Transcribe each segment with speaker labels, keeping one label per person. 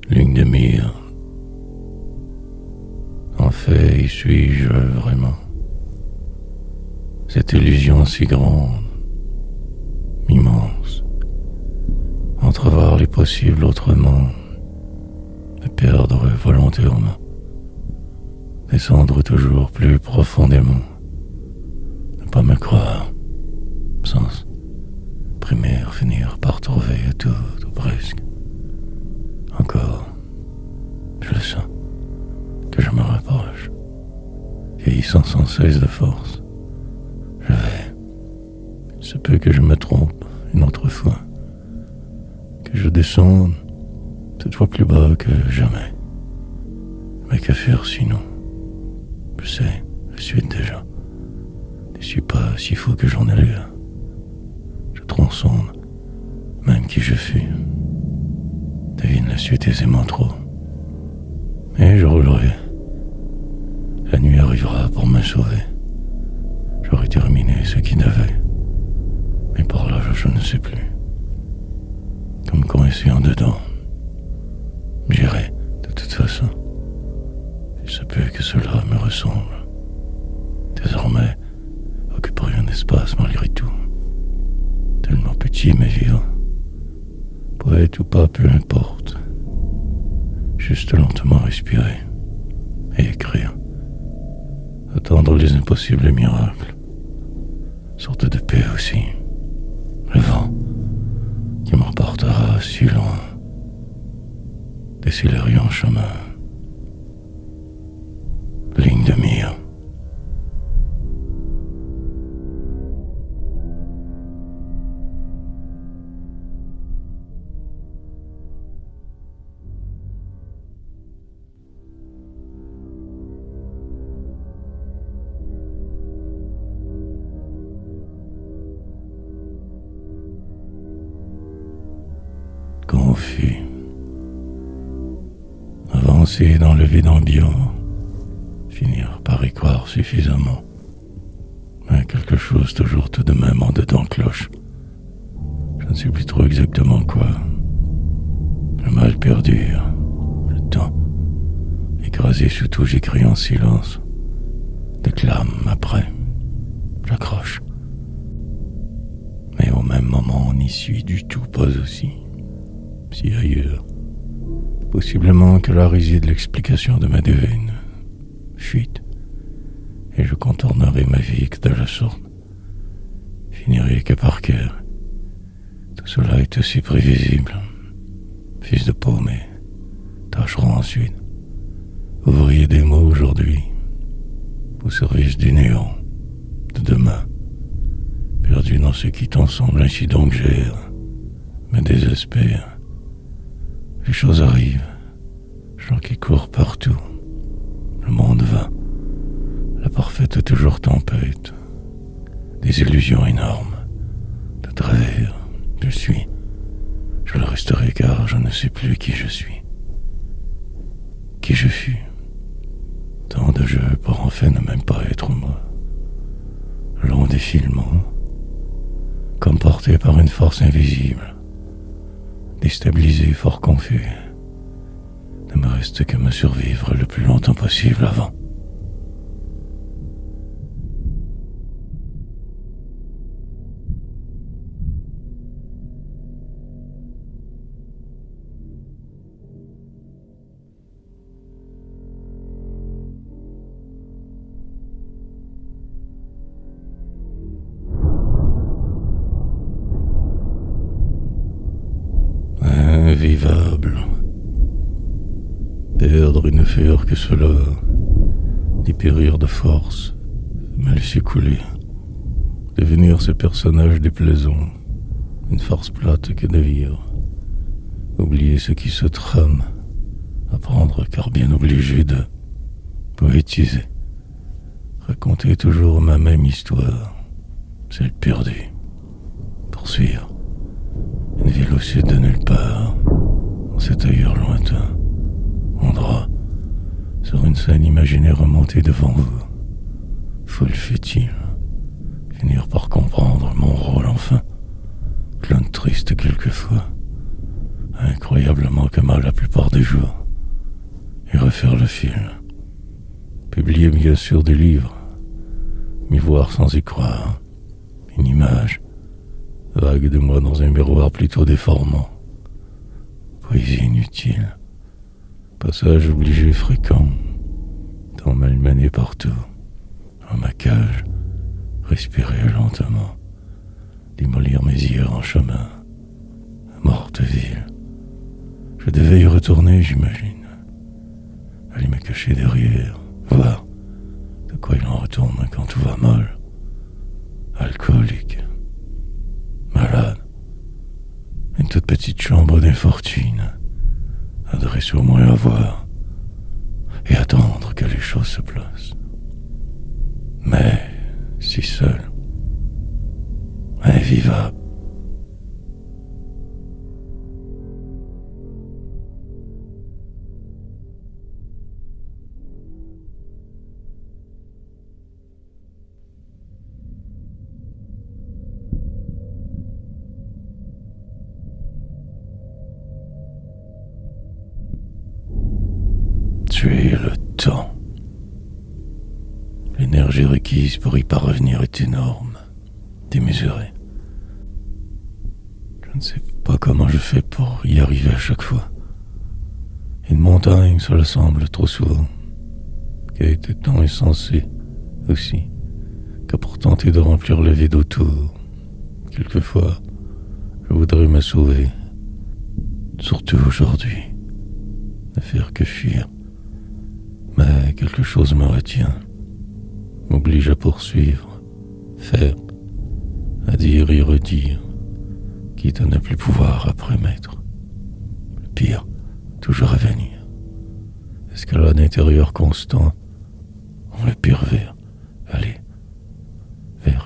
Speaker 1: Ligne de mire. En fait, y suis-je vraiment? Cette illusion si grande, immense, entrevoir les possibles autrement, me perdre volontairement, descendre toujours plus profondément, ne pas me croire, sans primaire finir par trouver tout ou presque. Encore, je le sens, que je me rapproche, vieillissant sans cesse de force. Je vais, il se peut que je me trompe une autre fois, que je descende cette fois plus bas que jamais. Mais que faire sinon? Je sais, je suis déjà. Ne suis pas si fou que j'en ai l'air. Je transcende, même qui je fus. Devine la suite aisément trop. Et je roulerai. La nuit arrivera pour me sauver. J'aurai terminé ce qui devait. Mais par là, je ne sais plus. Comme coincé en dedans. J'irai, de toute façon. Il se peut que cela me ressemble. Désormais, occuperai un espace malgré tout. Tellement petit mais vivant. Poète ou pas, peu importe. Juste lentement respirer. Et écrire. Attendre les impossibles miracles. Sorte de paix aussi. Le vent qui m'emportera si loin. Décélérer en chemin. Ligne de mire. Confus. Avancer dans le vide ambiant. Finir par y croire suffisamment. Mais quelque chose toujours tout de même en dedans cloche. Je ne sais plus trop exactement quoi. Le mal perdure. Le temps. Écrasé sous tout, j'écris en silence. Déclame après. J'accroche. Mais au même moment, on n'y suit du tout pas aussi. Si ailleurs. Possiblement que là réside l'explication de ma devine. Fuite. Et je contournerai ma vie que de la sorte. Finirai que par cœur. Tout cela est aussi prévisible. Fils de paumé. Tâcheront ensuite. Ouvrier des mots aujourd'hui. Au service du néant. De demain. Perdu dans ce qui t'ensemble ainsi donc gère. Me désespère. Les choses arrivent. Gens qui courent partout. Le monde va. La parfaite toujours tempête. Des illusions énormes. De travers. Je suis. Je le resterai car je ne sais plus qui je suis. Qui je fus. Tant de jeux pour en fait ne même pas être moi. Long défilement. Comme porté par une force invisible. Déstabilisé, fort confus. Ne me reste que me survivre le plus longtemps possible avant. Invivable. Perdre une affaire que cela, dépérir de force, me laisser couler, devenir ce personnage déplaisant, une farce plate que de vivre, oublier ce qui se trame, apprendre car bien obligé de poétiser, raconter toujours ma même histoire, celle perdue, poursuivre. Une ville au sud de nulle part, en cet ailleurs lointain, endroit, sur une scène imaginaire remontée devant vous. Foule fut-il, finir par comprendre mon rôle enfin, clown triste quelquefois, incroyablement comme à la plupart des jours, et refaire le fil. Publier bien sûr des livres, m'y voir sans y croire, une image vague de moi dans un miroir plutôt déformant. Poésie inutile, passage obligé fréquent, temps malmené partout, dans ma cage, respirer lentement, démolir mes yeux en chemin, morte ville. Je devais y retourner, j'imagine, aller me cacher derrière, voir de quoi il en retourne quand tout va mal. Alcoolique, malade, une toute petite chambre d'infortune, adresse au moins à voir et attendre que les choses se placent. Mais si seul, invivable. Tuer le temps. L'énergie requise pour y parvenir est énorme, démesurée. Je ne sais pas comment je fais pour y arriver à chaque fois. Une montagne, cela semble trop souvent, qui a été tant insensé aussi, qu'à pour tenter de remplir le vide autour. Quelquefois, je voudrais me sauver, surtout aujourd'hui, ne faire que fuir. Mais quelque chose me retient, m'oblige à poursuivre, faire, à dire et redire, quitte à ne plus pouvoir après m'être. Le pire, toujours à venir. Escalade intérieure constante, le pire vers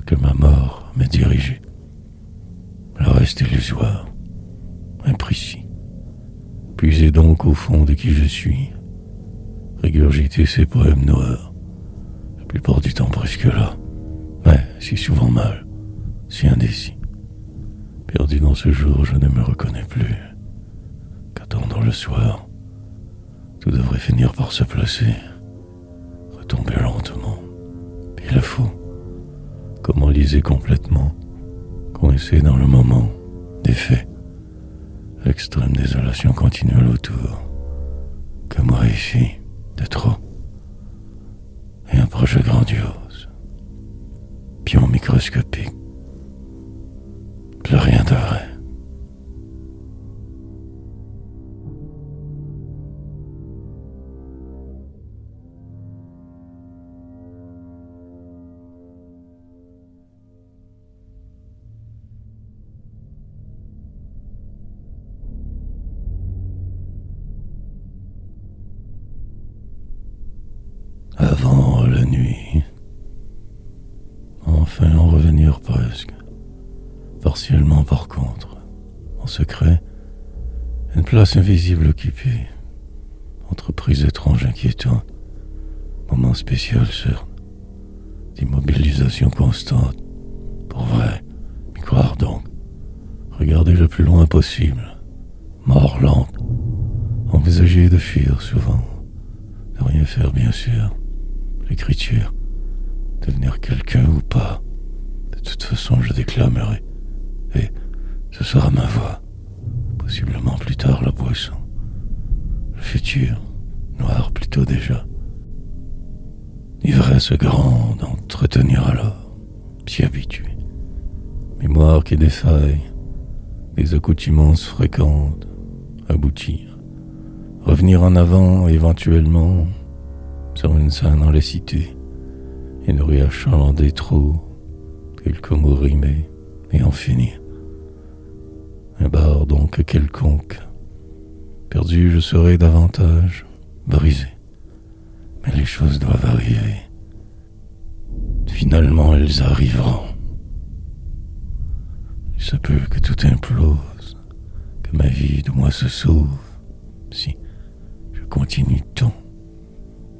Speaker 1: que ma mort m'est dirigée. Le reste illusoire, imprécis. Puiser donc au fond de qui je suis, régurgiter ces poèmes noirs, la plupart du temps presque là, mais si souvent mal, si indécis. Perdu dans ce jour, je ne me reconnais plus. Qu'attendant le soir, tout devrait finir par se placer, retomber lentement, puis le fou, comment liser complètement, coincé dans le moment des faits, l'extrême désolation continuelle autour, que moi ici, de trop, et un projet grandiose, pion microscopique, plus rien de vrai. Avant la nuit, enfin en revenir presque, partiellement par contre, en secret, une place invisible occupée, entreprise étrange inquiétante, moment spécial certes, d'immobilisation constante, pour vrai, m'y croire donc, regarder le plus loin possible, mort lente, envisager de fuir souvent, de rien faire bien sûr, l'écriture, devenir quelqu'un ou pas, de toute façon je déclamerai, et ce sera ma voix, possiblement plus tard la boisson, le futur, noir plutôt déjà, ivresse grande entretenir alors, s'y habituer, mémoire qui défaille, des accoutumances fréquentes, aboutir, revenir en avant éventuellement, sur une scène dans la cité, une rue achalandée trop, quelques mots rimés, et en finir. Un bar donc quelconque, perdu je serai davantage, brisé. Mais les choses doivent arriver. Finalement elles arriveront. Il se peut que tout implose, que ma vie de moi se sauve, si je continue tant,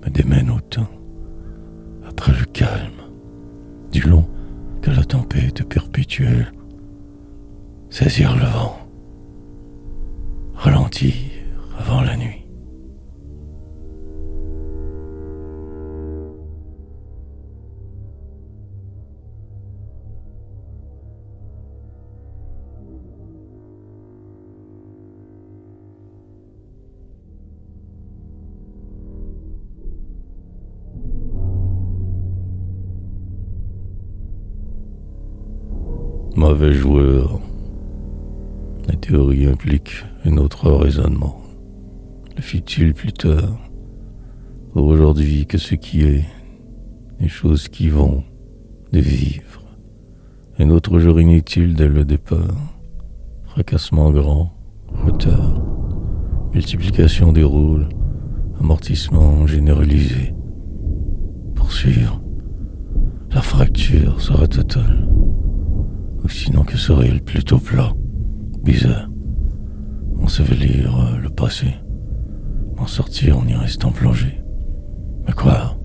Speaker 1: me démène autant, après le calme, du long que la tempête perpétuelle, saisir le vent, ralentir avant la nuit. Mauvais joueur. La théorie implique un autre raisonnement. Le fut-il plus tard, pour aujourd'hui que ce qui est, les choses qui vont, de vivre. Un autre jour inutile dès le départ. Fracassement grand, retard, multiplication des rôles, amortissement généralisé. Poursuivre, la fracture sera totale. Ou sinon que serait-il plutôt plat, bizarre. Ensevelir le passé, m'en sortir en y restant plongé. Mais quoi?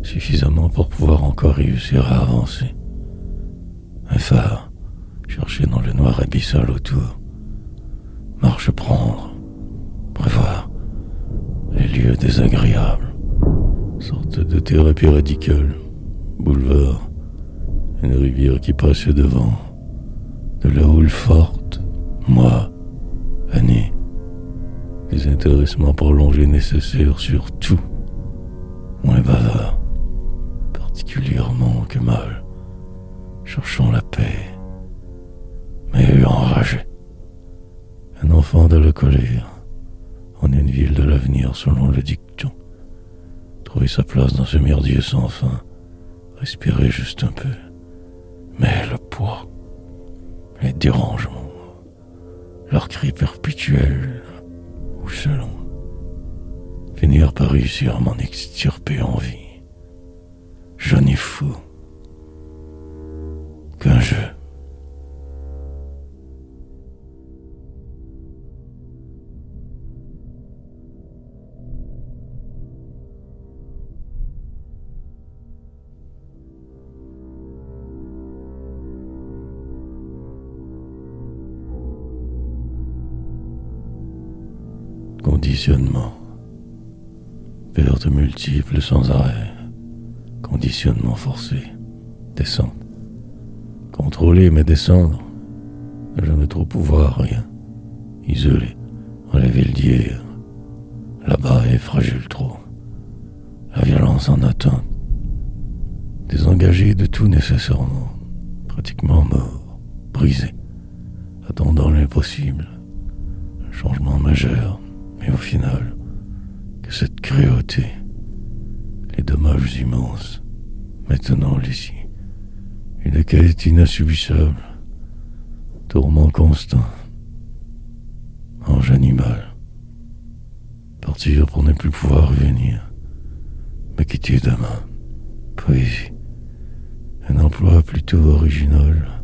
Speaker 1: Suffisamment pour pouvoir encore réussir à avancer. Un phare, chercher dans le noir abyssal autour. Marche prendre, prévoir les lieux désagréables. Sorte de thérapie radicale, boulevard, une rivière qui passe devant, de la houle forte, mois, années, désintéressements prolongés nécessaires sur tout, moins bavard, particulièrement que mal, cherchant la paix, mais enragé. Un enfant de la colère, en une ville de l'avenir selon le dicton, trouver sa place dans ce merdier sans fin, respirer juste un peu. Mais le poids, les dérangements, leurs cris perpétuels, ou selon, finir par réussir à m'en extirper en vie. Je n'y fous qu'un jeu. Conditionnement. Pertes multiples sans arrêt. Conditionnement forcé. Descendre. Contrôler mais descendre. Ne jamais trop pouvoir, rien. Isoler. Enlever le d'hier. Là-bas est fragile trop. La violence en attente. Désengagé de tout nécessairement. Pratiquement mort. Brisé. Attendant l'impossible. Un changement majeur. Mais au final, que cette cruauté, les dommages immenses, maintenant l'ici, une quête inassubissable, tourment constant, ange animal, partir pour ne plus pouvoir revenir, me quitter demain, poésie, un emploi plutôt original,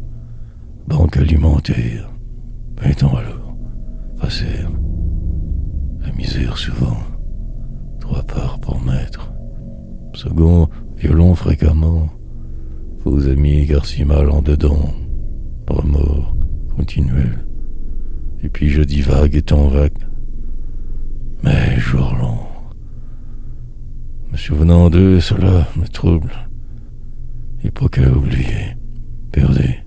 Speaker 1: banque alimentaire, 20 ans alors, passer. La misère souvent, 3 parts pour maître. Second, violon fréquemment, faux amis garci mal en dedans, remords continuels. Et puis je divague étant vague, mais jour long. Me souvenant d'eux, cela me trouble. Époque à oublier, perdue,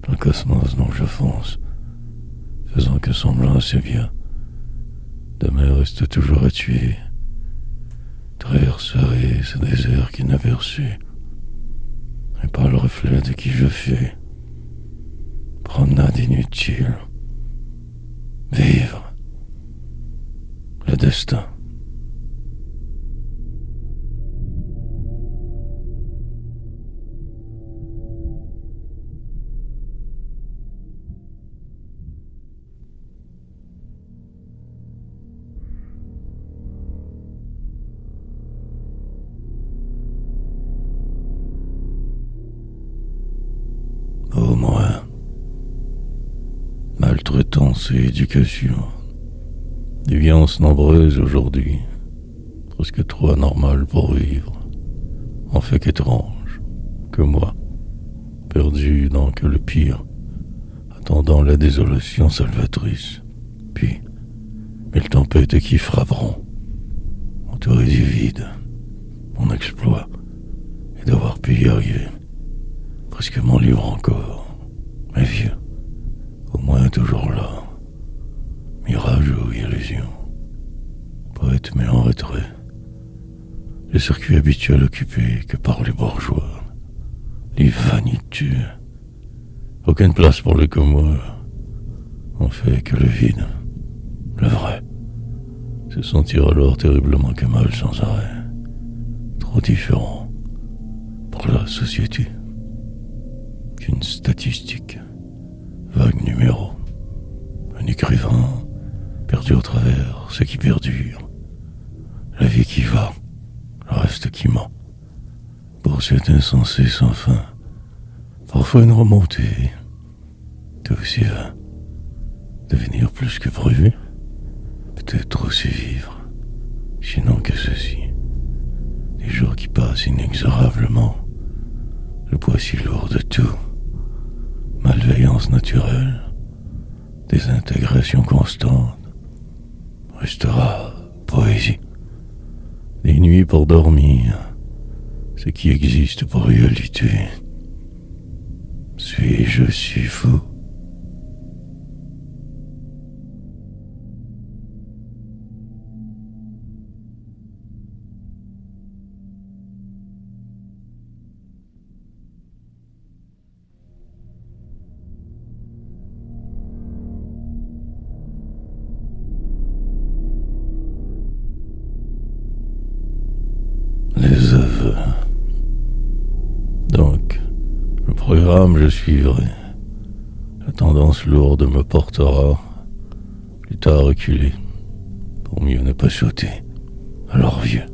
Speaker 1: dans le cosmos dont je fonce, faisant que semblant c'est bien. Demain reste toujours à tuer. Traverser ce désert qui n'avait reçu. Et par le reflet de qui je fus. Promenade inutile. Vivre. Le destin. Au moins, maltraitance et éducation, déviances nombreuses aujourd'hui, presque trop anormales pour vivre, en fait qu'étrange, que moi, perdu dans que le pire, attendant la désolation salvatrice, puis mille tempêtes qui frapperont. Entouré du vide, mon exploit est d'avoir pu y arriver. Presque mon livre encore, mais vieux, au moins toujours là. Mirage ou illusion, poète mais en retrait. Le circuit habituel occupé que par les bourgeois, les vaniteux. Aucune place pour les comme moi. On fait que le vide, le vrai. Se sentir alors terriblement que mal sans arrêt. Trop différent pour la société qu'une statistique, vague numéro. Un écrivain perdu au travers ce qui perdure. La vie qui va, le reste qui ment. Pour cet insensé sans fin, parfois une remontée, tout aussi va devenir plus que prévu. Peut-être aussi vivre, sinon que ceci. Des jours qui passent inexorablement, le poids si lourd de tout, malveillance naturelle, désintégration constante, restera poésie. Des nuits pour dormir, ce qui existe pour réalité. Suis-je si fou? Les aveux. Donc, le programme je suivrai. La tendance lourde me portera plus tard à reculer, pour mieux ne pas sauter. Alors vieux,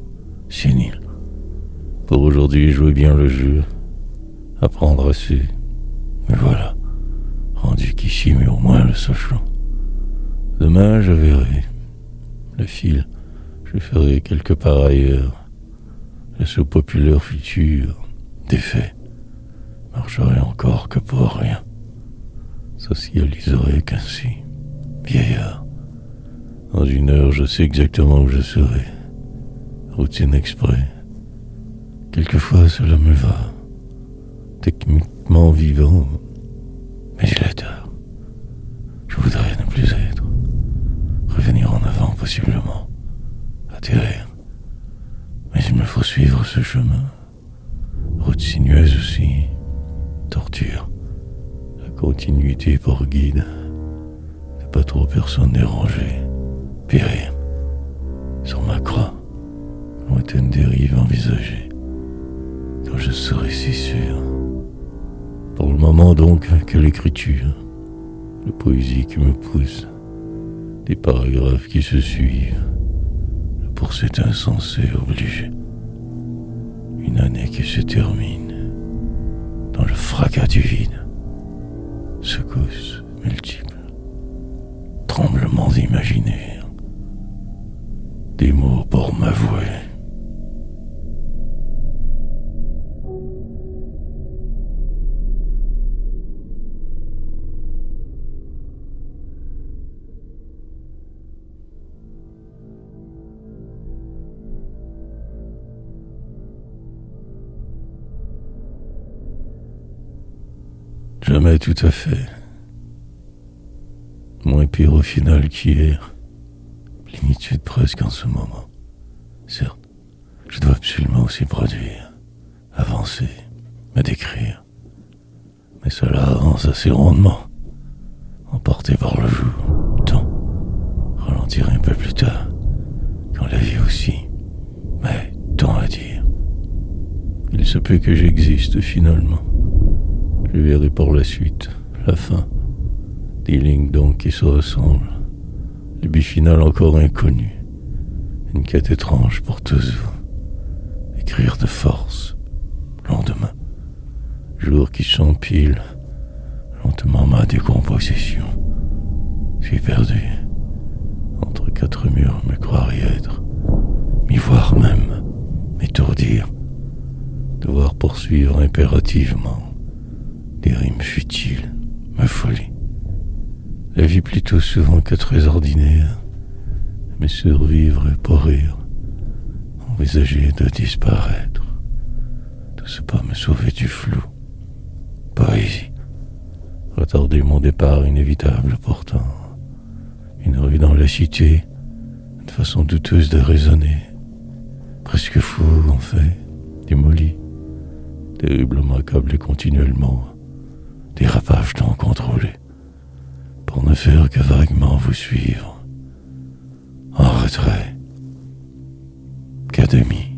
Speaker 1: sénile. Pour aujourd'hui, jouer bien le jeu, apprendre assez. Mais voilà, rendu qu'ici, mais au moins le sachant. Demain, je verrai. Le fil, je ferai quelque part ailleurs. Le saut populaire futur, défait, marcherai encore que pour rien. Socialiserai qu'ainsi, vieillard. Dans une heure, je sais exactement où je serai. Routine exprès. Quelquefois, cela me va. Techniquement vivant, mais il est tard. Je voudrais ne plus être. Revenir en avant, possiblement. Atterrir. Mais il me faut suivre ce chemin. Route sinueuse aussi. Torture. La continuité pour guide. Ne pas trop personne dérangée. Périr. Sur ma croix. Lointaine dérive envisagée. Quand je serai si sûr. Pour le moment donc que l'écriture. La poésie qui me pousse. Des paragraphes qui se suivent. Pour cet insensé obligé. Une année qui se termine dans le fracas du vide. Secousses multiples. Tremblements imaginaires. Des mots pour m'avouer. Jamais tout à fait. Moins pire au final qu'hier. Plénitude presque en ce moment. Certes, je dois absolument aussi produire, avancer, me décrire. Mais cela avance assez rondement. Emporté par le jour, temps. Ralentir un peu plus tard. Quand la vie aussi. Mais tant à dire. Il se peut que j'existe finalement. Je verrai pour la suite, la fin. Des lignes donc qui se ressemblent. Le but final encore inconnu. Une quête étrange pour tous vous. Écrire de force. Lendemain. Jour qui s'empile. Lentement ma décomposition. Je suis perdu. Entre quatre murs me croirais être. M'y voir même. M'étourdir. Devoir poursuivre impérativement. Des rimes futiles, ma folie. La vie plutôt souvent que très ordinaire. Mais survivre et pas rire. Envisager de disparaître. Tout ce pas me sauver du flou. Poésie. Retarder mon départ inévitable pourtant. Une rue dans la cité. Une façon douteuse de raisonner. Presque fou en fait. Démoli. Terriblement accablé continuellement. Dérapage tant contrôlé. Pour ne faire que vaguement vous suivre. En retrait. Qu'à demi.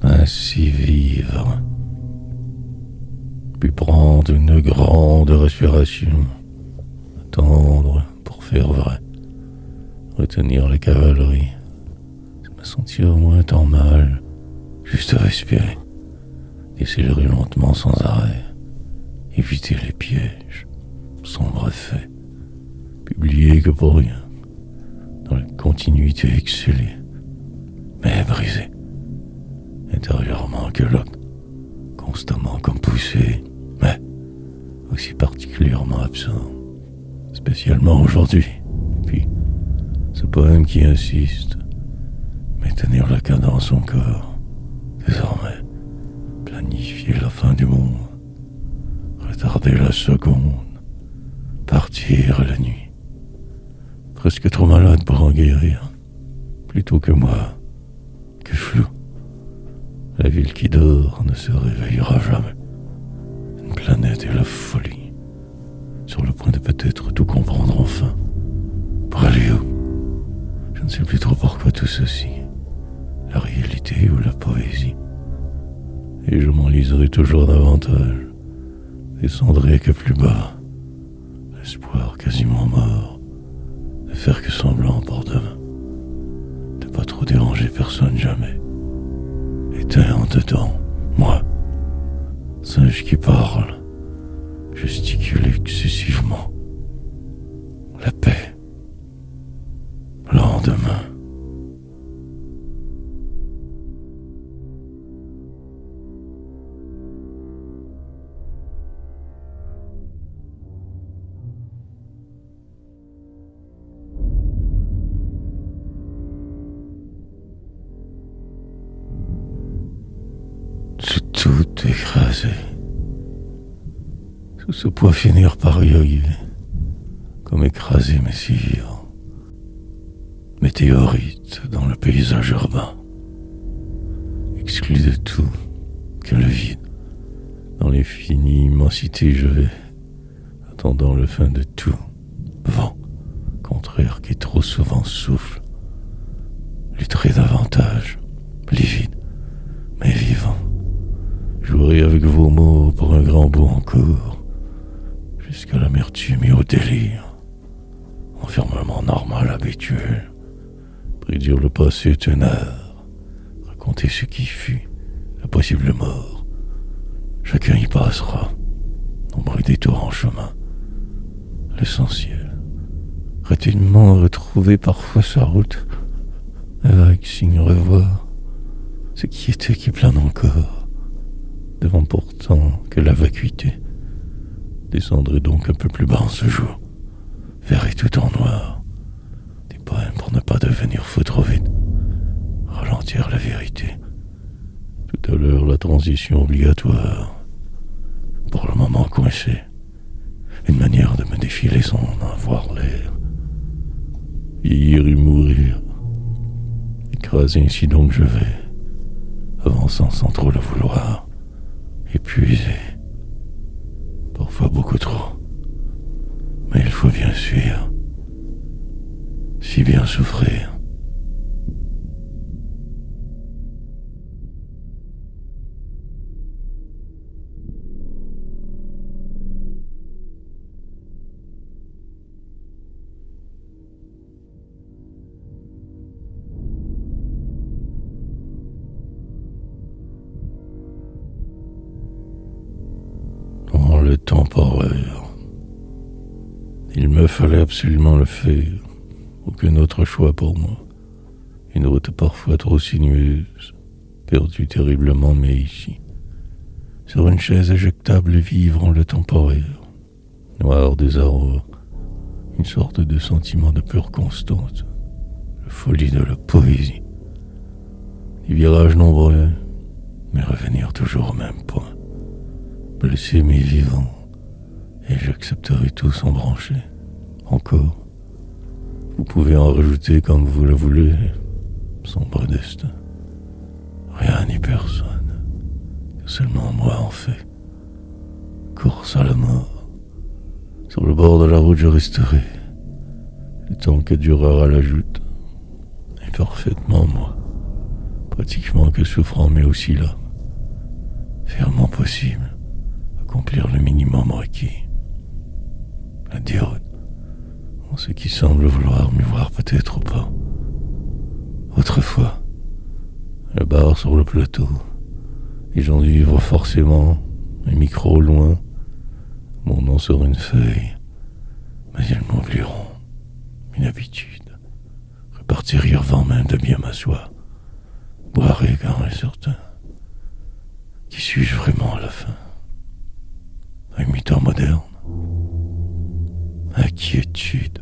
Speaker 1: Ainsi vivre. Puis prendre une grande respiration. Attendre pour faire vrai. Retenir la cavalerie. Me sentir moins tant mal. Juste respirer. Décélérer lentement sans arrêt. Éviter les pièges. Sombre fait. Publier que pour rien. Dans la continuité exceller. Mais brisé. Intérieurement que là. Constamment comme poussé. Mais aussi particulièrement absent. Spécialement aujourd'hui. Puis, ce poème qui insiste. Maintenir la cadence son corps. Désormais, planifier la fin du monde. Retarder la seconde. Partir la nuit. Presque trop malade pour en guérir. Plutôt que moi, que flou. La ville qui dort ne se réveillera jamais. Une planète et la folie. Sur le point de peut-être tout comprendre enfin. Pour aller où? Je ne sais plus trop pourquoi tout ceci. La réalité ou la poésie. Et je m'enliserai toujours davantage. Descendrai que plus bas. L'espoir quasiment mort. De faire que semblant pour demain. De pas trop déranger personne jamais. Éteint en dedans, moi. Singe qui parle. Gesticule excessivement. La paix. Lendemain. Tout écrasé. Tout ce poids finir par yoguer. Comme écrasé mais si vivant. Météorite dans le paysage urbain. Exclu de tout que le vide. Dans l'infinie immensité je vais. Attendant le fin de tout. Vent. Contraire qui trop souvent souffle. Lutterai davantage. Livide. Mais vivant. Jouerai avec vos mots pour un grand bout encore, jusqu'à l'amertume et au délire. Enfermement normal habituel, prédire le passé ténèbre, raconter ce qui fut, la possible mort. Chacun y passera, nombre et détours en chemin. L'essentiel, rapidement retrouver parfois sa route, avec signe revoir, ce qui était qui plane encore. Devant pourtant que la vacuité. Descendrai donc un peu plus bas en ce jour. Verrai tout en noir. Des poèmes pour ne pas devenir fou trop vite. Ralentir la vérité. Tout à l'heure la transition obligatoire. Pour le moment coincé. Une manière de me défiler sans en avoir l'air. Vieillir et mourir. Écrasé ainsi donc je vais. Avançant sans trop le vouloir. Épuisé. Parfois beaucoup trop. Mais il faut bien suivre. Si bien souffrir. temporaire. Il me fallait absolument le faire. Aucun autre choix pour moi. Une route parfois trop sinueuse, perdue terriblement, mais ici. Sur une chaise éjectable et vivre en le temporaire. Noir désarroi. Une sorte de sentiment de peur constante. La folie de la poésie. Des virages nombreux, mais revenir toujours au même point. Blessé mais vivant, et j'accepterai tout sans brancher. Encore. Vous pouvez en rajouter comme vous le voulez. Sombre destin. Rien ni personne. Que seulement moi en fait. Course à la mort. Sur le bord de la route je resterai. Le temps que durera la joute. Et parfaitement moi. Pratiquement que souffrant mais aussi là. Faire mon possible. Accomplir le minimum requis. La diode. En ce qui semble vouloir me voir peut-être pas. Autrefois, le bar sur le plateau, les gens vivent forcément, un micro au loin, mon nom sur une feuille, mais ils m'oublieront, une habitude, repartir avant même de bien m'asseoir, boire car incertain. Qui suis-je vraiment à la fin? Un mythe moderne? Inquiétude.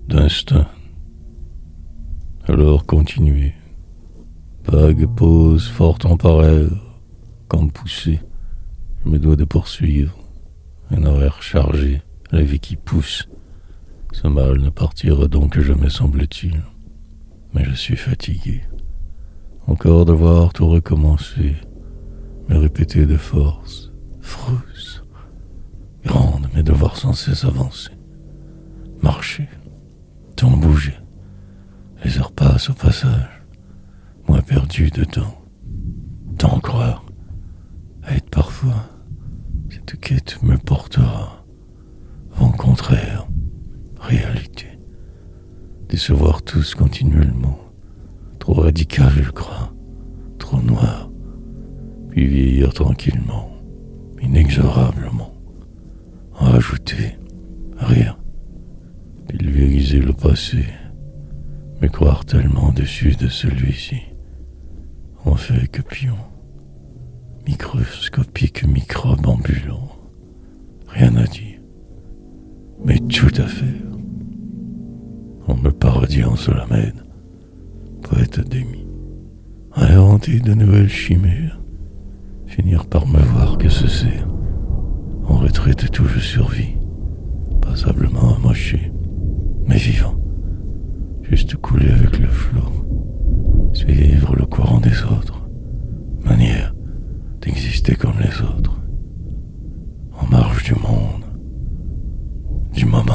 Speaker 1: D'instinct. Alors continuez. Vague pause, forte en parole, comme poussée. Je me dois de poursuivre. Un horaire chargé, la vie qui pousse. Ce mal ne partira donc jamais, semble-t-il. Mais je suis fatigué. Encore devoir tout recommencer, me répéter de force, frousse, grande, mais devoir sans cesse avancer. Marcher, tant bouger. Les heures passent au passage. Moi perdu de temps, tant croire, à être parfois, cette quête me portera, vent contraire, réalité, décevoir tous continuellement, trop radical je crois, trop noir, puis vieillir tranquillement, inexorablement, en rajouter, rire, pulvériser le passé, me croire tellement au-dessus de celui-ci. On fait que pion, microscopique microbe ambulant, rien à dire, mais tout à faire. On me parodie en Solamède, poète demi, inventer de nouvelles chimères, finir par me voir que ce c'est, en retraite tout je survis, passablement amoché, mais vivant, juste couler avec le flot. Suivre le courant des autres, manière d'exister comme les autres, en marge du monde, du moment.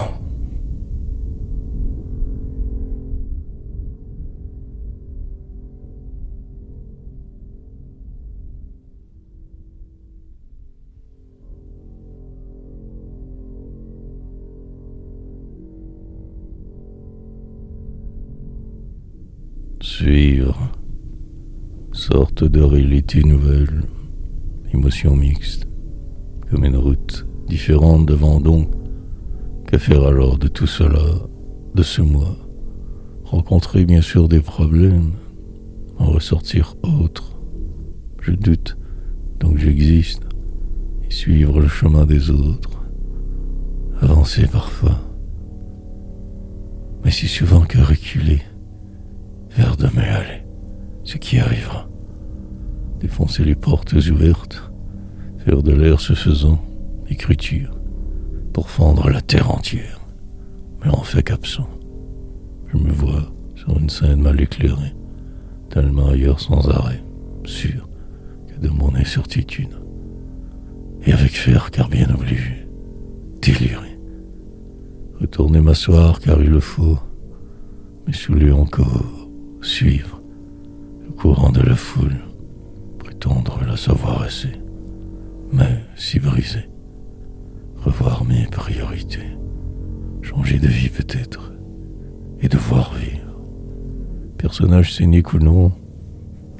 Speaker 1: Suivre, sorte de réalité nouvelle, émotion mixte, comme une route différente devant donc. Que faire alors de tout cela, de ce moi? Rencontrer bien sûr des problèmes, en ressortir autre. Je doute, donc j'existe, et suivre le chemin des autres. Avancer parfois, mais si souvent que reculer. Vers demain aller, ce qui arrivera. Défoncer les portes ouvertes, faire de l'air se faisant, écriture, pour fendre la terre entière. Mais en fait qu'absent, je me vois sur une scène mal éclairée, tellement ailleurs sans arrêt, sûr que de mon incertitude. Et avec faire car bien obligé, délirer. Retourner m'asseoir car il le faut, mais saouler encore. Suivre, au courant de la foule, prétendre la savoir assez, mais si brisé, revoir mes priorités, changer de vie peut-être, et devoir vivre. Personnage scénique ou non,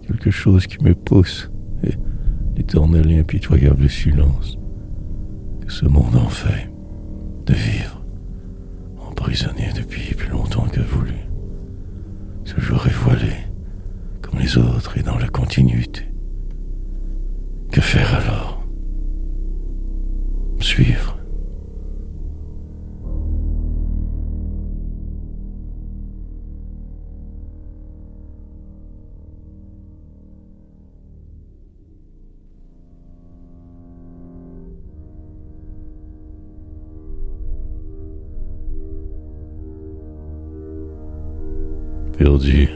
Speaker 1: quelque chose qui me pousse, et l'éternel et impitoyable silence que ce monde en fait, de vivre, emprisonné depuis plus longtemps que voulu, toujours voilé, comme les autres et dans la continuité. Que faire alors? Suivre. Perdu,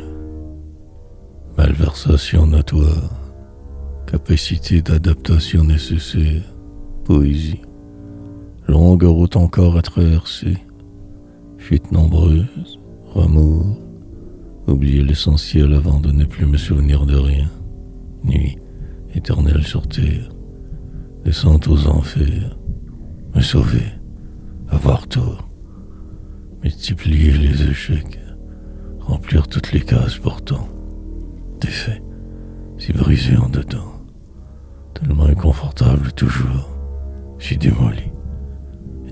Speaker 1: malversation notoire, capacité d'adaptation nécessaire, poésie, longue route encore à traverser, fuites nombreuses, remords, oublier l'essentiel avant de ne plus me souvenir de rien, nuit éternelle sur terre, descente aux enfers, me sauver, avoir tort, multiplier les échecs, remplir toutes les cases pourtant, défait, si brisé en dedans, tellement inconfortable toujours, si démoli,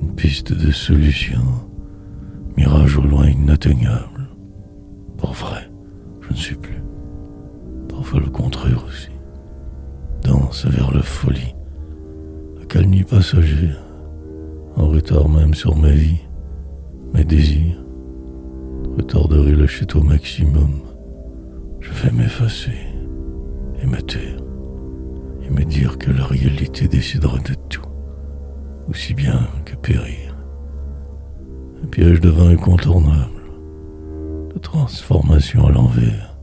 Speaker 1: une piste de solution, mirage au loin inatteignable, pour vrai, je ne suis plus, parfois le contraire aussi, danse vers la folie, la calmie passagère, en retard même sur ma vie, mes désirs, retarderai la chute au maximum. Je vais m'effacer et me taire et me dire que la réalité décidera de tout, aussi bien que périr. Un piège devint incontournable, de transformation à l'envers,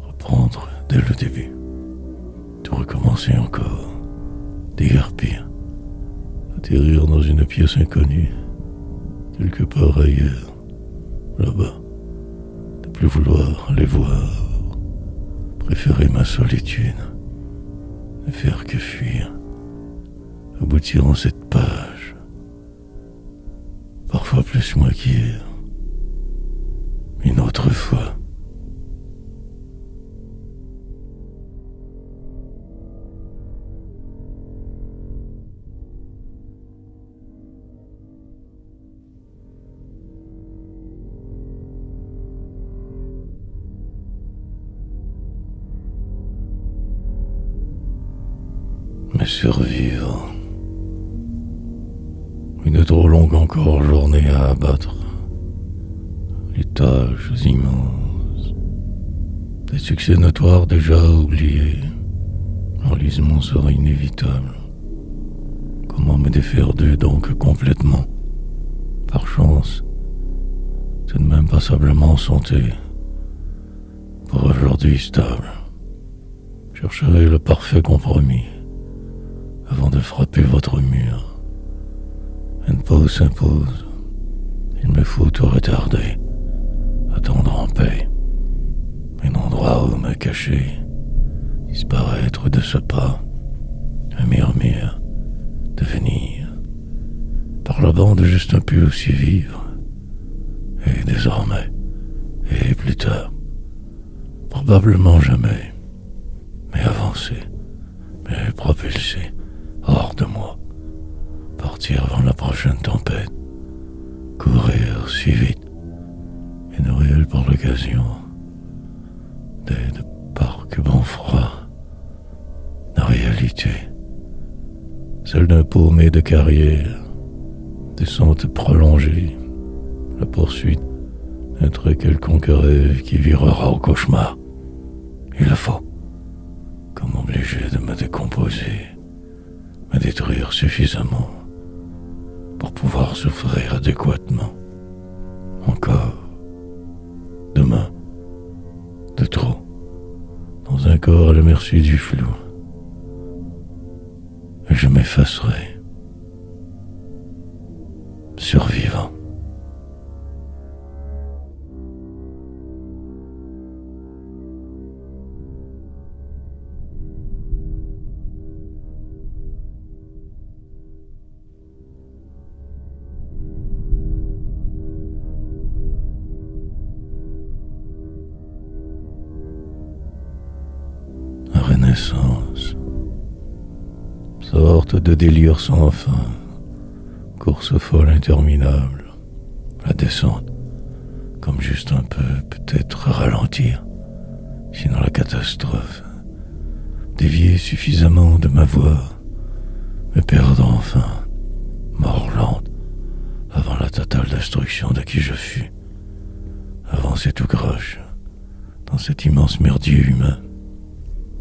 Speaker 1: reprendre dès le début, tout recommencer encore, déguerpir, atterrir dans une pièce inconnue, quelque part ailleurs, là-bas, de plus vouloir les voir, préférer ma solitude, ne faire que fuir, aboutir en cette page, parfois plus moi qu'hier, une autre fois. Mais survivre. Une trop longue encore journée à abattre. Les tâches immenses. Des succès notoires déjà oubliés. L'enlisement serait inévitable. Comment me défaire d'eux donc complètement? Par chance, tout de même passablement santé. Pour aujourd'hui stable. Chercherai le parfait compromis avant de frapper votre mur. Une pause s'impose. Il me faut tout retarder, attendre en paix. Un endroit où me cacher, disparaître de ce pas, un murmure, devenir, par la bande juste un peu aussi vivre, et désormais, et plus tard, probablement jamais, mais avancer, mais propulser, hors de moi, partir avant la prochaine tempête, courir si vite, et ne réel par l'occasion, des parcs bon froid, la réalité, celle d'un paumé de carrière, descente prolongée, la poursuite d'un très quelconque rêve qui virera au cauchemar. Il le faut, comme obligé de me décomposer, me détruire suffisamment pour pouvoir souffrir adéquatement. Encore, demain, de trop, dans un corps à la merci du flou. Et je m'effacerai, survivant. de délire sans fin, course folle interminable, la descente, comme juste un peu, peut-être ralentir, sinon la catastrophe, dévier suffisamment de ma voie, me perdre enfin, mort lente, avant la totale destruction de qui je fus, avancer tout croche, dans cet immense merdier humain,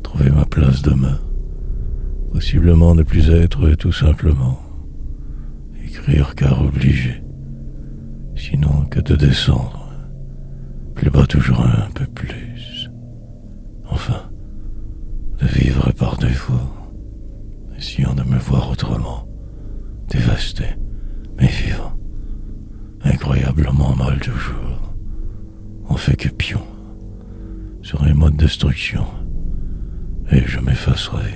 Speaker 1: trouver ma place demain, possiblement ne plus être tout simplement, écrire car obligé, sinon que de descendre, plus bas toujours un peu plus, enfin, de vivre par défaut, essayant de me voir autrement, dévasté, mais vivant, incroyablement mal toujours, on fait que pion, sur un mode de destruction, et je m'effacerai,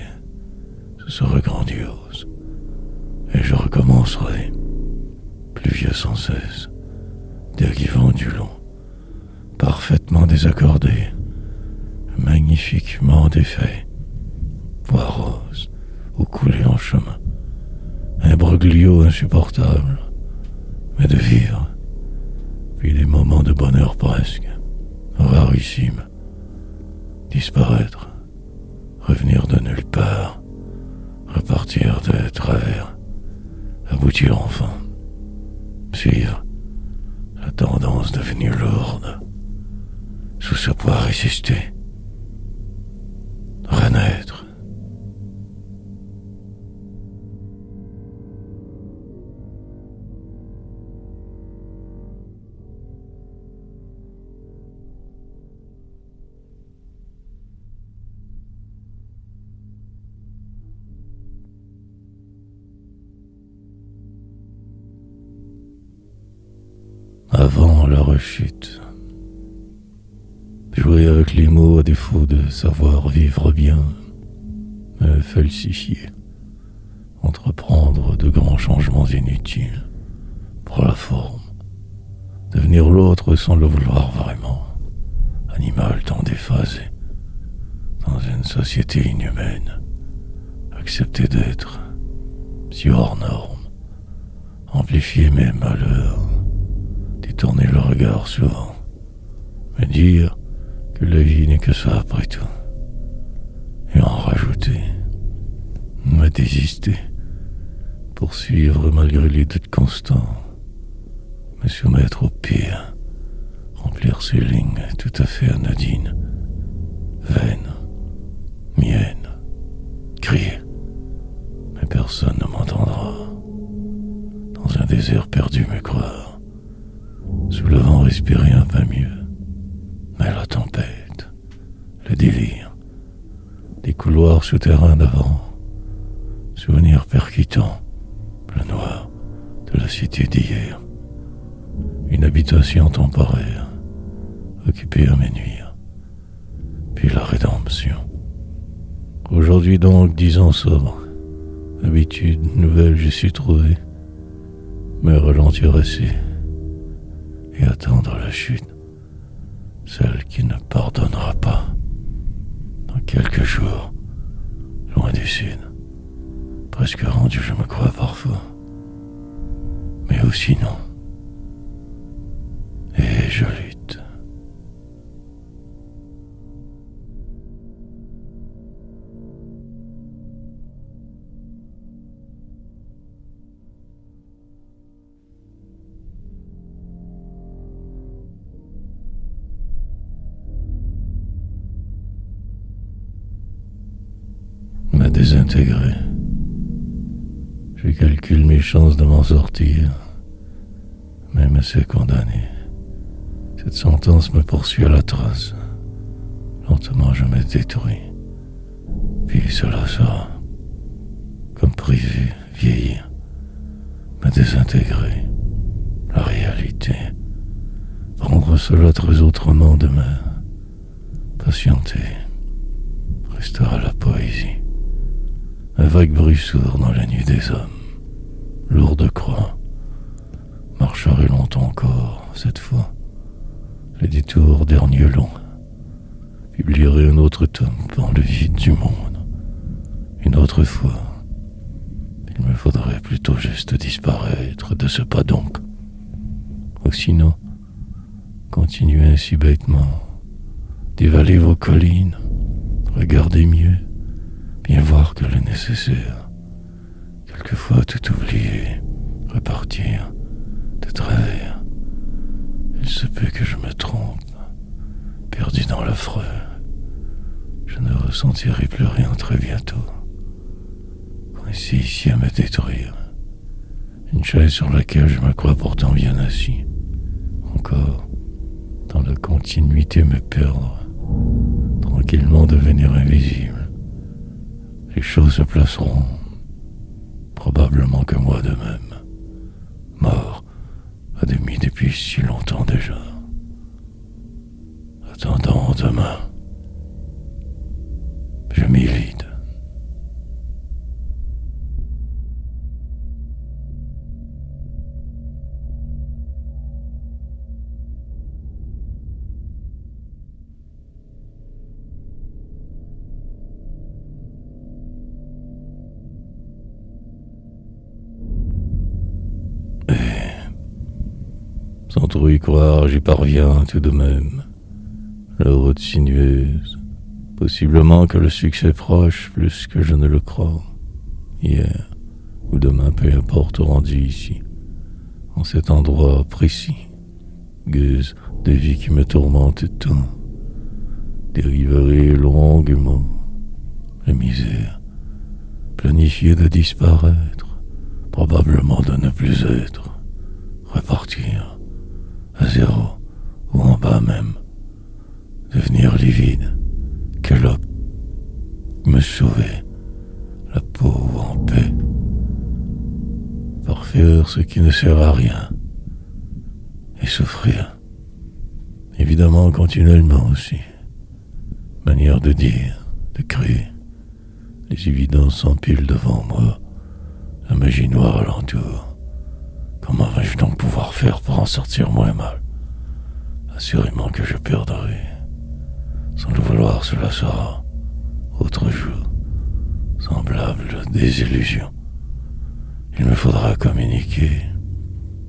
Speaker 1: ce serait grandiose, et je recommencerai, plus vieux sans cesse, dérivant du long, parfaitement désaccordé, magnifiquement défait, voix rose, ou coulé en chemin, imbroglio insupportable, mais de vivre, puis des moments de bonheur presque, rarissimes, disparaître, revenir de nulle part, repartir de travers, aboutir enfin, suivre la tendance devenue lourde, sous ce poids résister, renaître. Avant la rechute, jouer avec les mots à défaut de savoir vivre bien, me falsifier, entreprendre de grands changements inutiles pour la forme, devenir l'autre sans le vouloir vraiment, animal tant déphasé, dans une société inhumaine, accepter d'être si hors norme, amplifier mes malheurs, détourner le regard souvent, me dire que la vie n'est que ça après tout, et en rajouter, me désister, poursuivre malgré les doutes constants, me soumettre au pire, remplir ces lignes tout à fait anodines, vaines, miennes, crier, mais personne ne m'entendra, dans un désert perdu me croire, sous le vent respirer un peu mieux, mais la tempête, le délire, des couloirs souterrains d'avant, souvenirs percutants, le noir de la cité d'hier, une habitation temporaire, occupée à mes nuire, puis la rédemption. Aujourd'hui donc, 10 ans sobre, habitude nouvelle j'ai su trouver, me ralentir assez, et attendre la chute, celle qui ne pardonnera pas, dans quelques jours, loin du sud, presque rendu je me crois parfois, mais aussi non, et je lutte. Me désintégrer. Je calcule mes chances de m'en sortir, mais me sais condamné. Cette sentence me poursuit à la trace. Lentement je me détruis, puis cela sera, comme prévu, vieillir, me désintégrer, la réalité, prendre cela très autrement demain, patienter, restera la poésie. Un vague bruit sourd dans la nuit des hommes, lourde croix, marcherai longtemps encore, cette fois, les détours derniers longs, publierai un autre tome dans le vide du monde, une autre fois, Il me faudrait plutôt juste disparaître de ce pas donc. Ou sinon, continuez ainsi bêtement, dévaler vos collines, regardez mieux, bien voir que le nécessaire, quelquefois tout oublier, repartir de travers. Il se peut que je me trompe, perdu dans l'affreux. Je ne ressentirai plus rien très bientôt. Coincé ici à me détruire, une chaise sur laquelle je me crois pourtant bien assis. Encore, dans la continuité me perdre, tranquillement devenir invisible. Les choses se placeront, probablement que moi de même, mort à demi depuis si longtemps déjà. Attendant demain, je m'y vide. Sans trop y croire, j'y parviens tout de même. La route sinueuse, possiblement que le succès proche plus que je ne le crois. Hier ou demain, peu importe, rendu ici, en cet endroit précis, gueuse de vie qui me tourmente tout, dériverai longuement, la misère, planifiée de disparaître, probablement de ne plus être, repartir à zéro ou en bas même, devenir livide, que l'homme me sauver, la pauvre en paix, par faire ce qui ne sert à rien, et souffrir, évidemment continuellement aussi, manière de dire, de créer, les évidences s'empilent devant moi, la magie noire alentour. Comment vais-je donc pouvoir faire pour en sortir moins mal? Assurément que je perdrai. Sans le vouloir, cela sera autre jour, semblable désillusion. Il me faudra communiquer,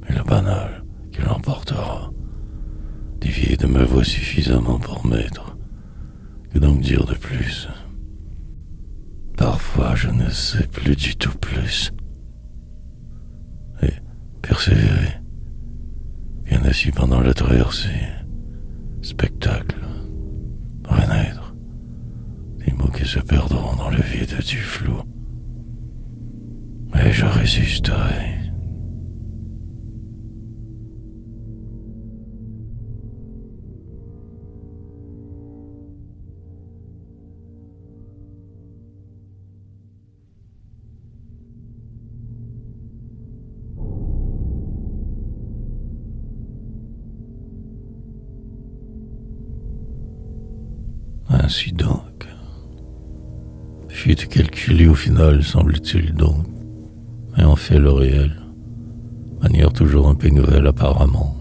Speaker 1: et le banal qui l'emportera. Dévier de ma voix suffisamment pour m'être. Que donc dire de plus? Parfois, je ne sais plus du tout plus. Et persévérer, bien assis pendant la traversée, spectacle, renaître, des mots qui se perdront dans le vide du flou. Mais je résisterai. Ainsi donc, fut calculé au final, semble-t-il donc, et en fait le réel, manière toujours un peu nouvelle apparemment,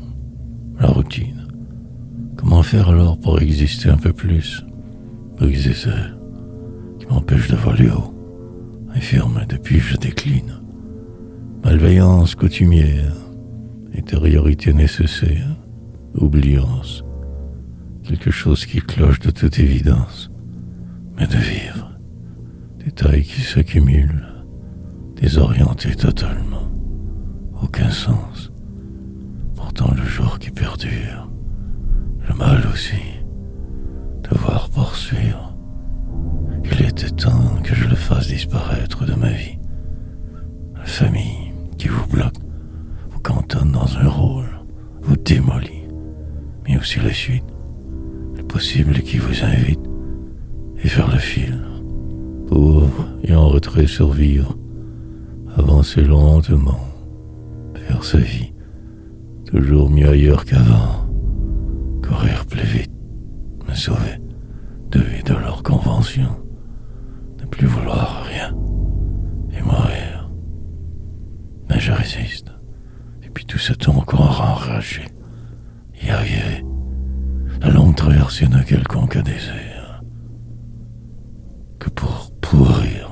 Speaker 1: la routine. Comment faire alors pour exister un peu plus, briser celle qui m'empêche de voler haut, infirme depuis je décline, malveillance coutumière, intériorité nécessaire, oubliance, quelque chose qui cloche de toute évidence, mais de vivre, détails qui s'accumulent, désorientés totalement, aucun sens, pourtant le jour qui perdure, le mal aussi, devoir poursuivre, il était temps que je le fasse disparaître de ma vie, la famille qui vous bloque, vous cantonne dans un rôle, vous démolit, mais aussi la suite, possible qui vous invite et faire le fil, pauvre et en retrait survivre, avancer lentement, faire sa vie, toujours mieux ailleurs qu'avant, courir plus vite, me sauver de leur convention, ne plus vouloir rien et mourir. Mais je résiste, et puis tout ce temps encore enragé, y arriver. La longue traversée de quelconque désir, que pour pourrir.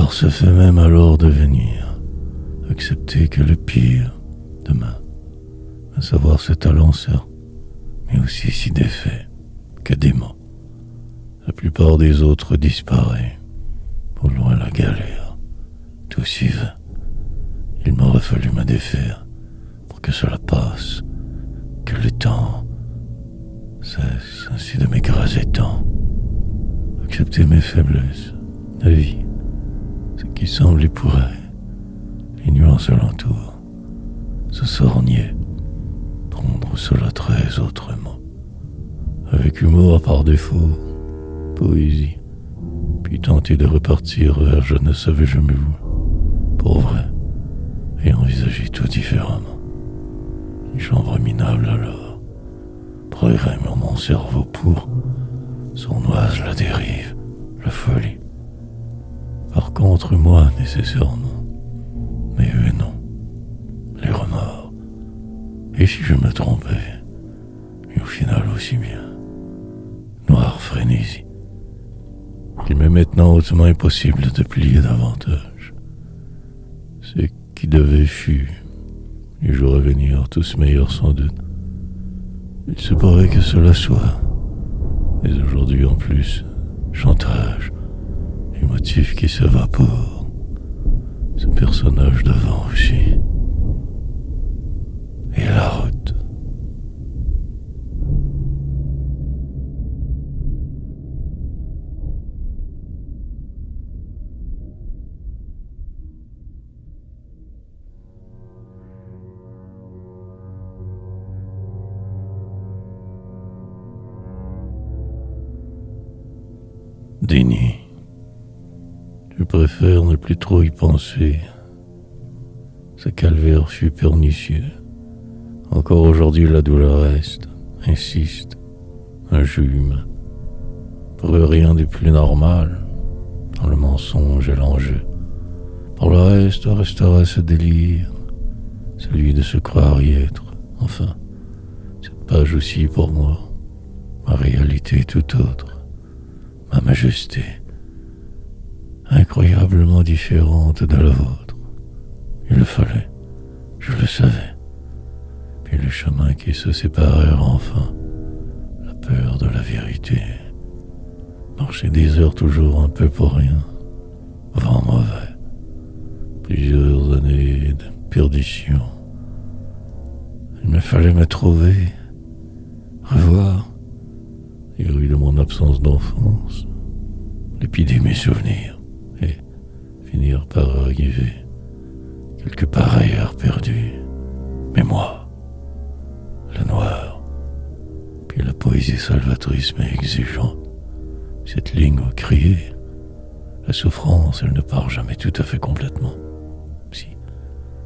Speaker 1: peur se fait même alors devenir, accepter que le pire, demain, à savoir ce talent certes, mais aussi si défait que dément. La plupart des autres disparaît, pour loin la galère, tout suivre. Il m'aurait fallu me défaire pour que cela passe, que le temps cesse ainsi de m'écraser tant. Accepter mes faiblesses, la vie, ce qui semble épourer, les nuances alentour, se sorgner, prendre cela très autrement, avec humour par défaut, poésie, puis tenter de repartir vers je ne savais jamais où, pour vrai, et envisager tout différemment. Une chambre minable alors, progrès dans mon cerveau pour sournoise la dérive, la folie. Par contre, moi, nécessairement, mais eux non, les remords. Et si je me trompais, mais au final aussi bien, noire frénésie. Il m'est maintenant hautement impossible de plier davantage. Ce qui devait fut, les jours à venir, tous meilleurs sans doute. Il se pourrait que cela soit, mais aujourd'hui en plus, chantage, les motifs qui s'évaporent, ce personnage devant aussi, et la route. Déni. Je préfère ne plus trop y penser. Ce calvaire fut pernicieux. Encore aujourd'hui la douleur reste, insiste, injume. Pour eux, rien de plus normal, dans le mensonge et l'enjeu. Pour le reste, restera ce délire, celui de se croire y être. Enfin, cette page aussi pour moi, ma réalité tout autre. Ma majesté, incroyablement différente de la vôtre. Il le fallait, je le savais. Puis les chemins qui se séparèrent enfin, la peur de la vérité. Marcher des heures toujours un peu pour rien, vent mauvais. Plusieurs années de perdition. Il me fallait me trouver, revoir les rues de mon absence d'enfance, l'épider mes souvenirs, et finir par arriver quelque part ailleurs perdu. Mais moi, le noir, puis la poésie salvatrice mais exigeante, cette ligne criée, la souffrance, elle ne part jamais tout à fait complètement. Si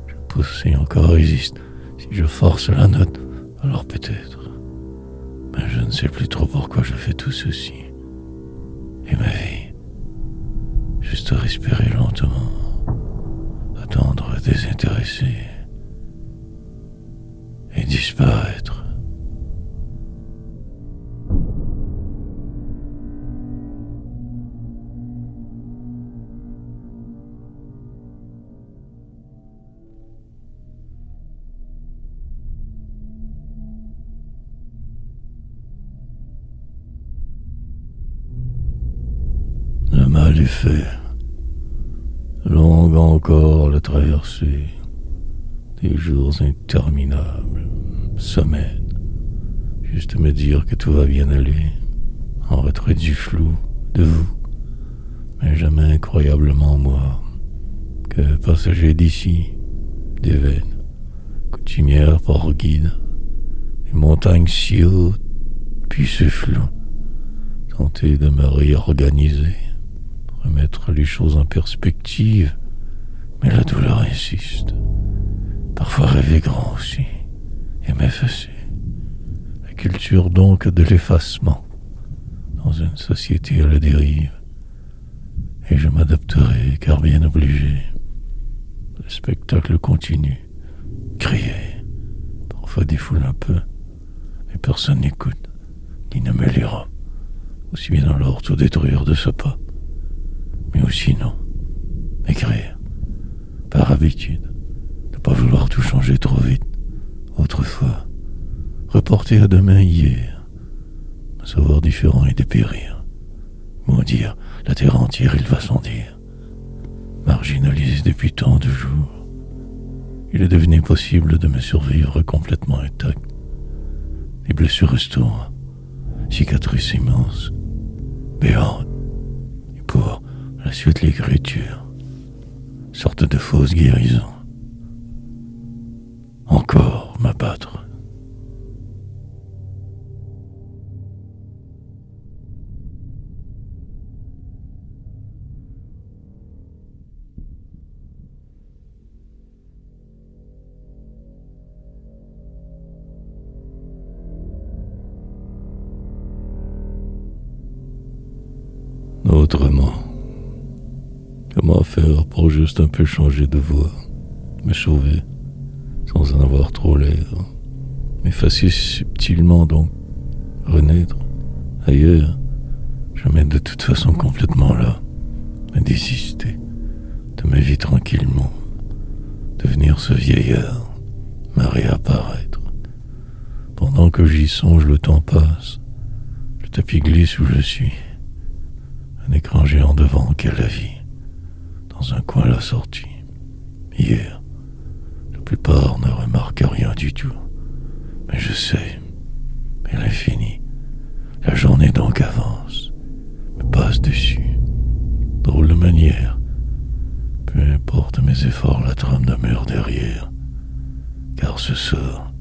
Speaker 1: je pousse et encore résiste, si je force la note, alors peut-être. Mais je ne sais plus trop pourquoi je fais tout ceci. Et ma vie, juste respirer lentement, attendre désintéressé et disparaître. Le mal est fait. Longue encore la traversée. Des jours interminables. Semaines. Juste me dire que tout va bien aller. En retrait du flou, de vous. Mais jamais incroyablement moi. Que passager d'ici. Des veines. Coutumière pour guide. Des montagnes si hautes. Puis ce flou. Tenter de me réorganiser. Remettre les choses en perspective, mais la douleur insiste. Parfois rêver grand aussi, et m'effacer. La culture donc de l'effacement, dans une société à la dérive. Et je m'adapterai, car bien obligé. Le spectacle continue, crier, parfois défoule un peu, et personne n'écoute, ni ne me lira. Aussi bien alors tout détruire de ce pas. Mais aussi non, Écrire, par habitude, ne pas vouloir tout changer trop vite. Autrefois, reporter à demain hier, me savoir différent et dépérir. Maudire la terre entière, il va sans dire. Marginalisé depuis tant de jours, il est devenu possible de me survivre complètement intact. Les blessures restaurent, cicatrices immenses, béantes, et pour la suite l'écriture, sorte de fausse guérison. Encore m'abattre. Autrement, comment faire pour juste un peu changer de voix, me sauver, sans en avoir trop l'air, m'effacer subtilement donc, renaître, ailleurs, jamais de toute façon complètement là, mais désister, de ma vie tranquillement, devenir ce vieillard, me réapparaître. Pendant que j'y songe, le temps passe, le tapis glisse où je suis. Un écran géant devant qu'est la vie, dans un coin la sortie. Hier, la plupart ne remarquent rien du tout, mais je sais, elle est finie. La journée donc avance, me passe dessus. Drôle de manière, peu importe mes efforts, la trame demeure derrière, car ce sort,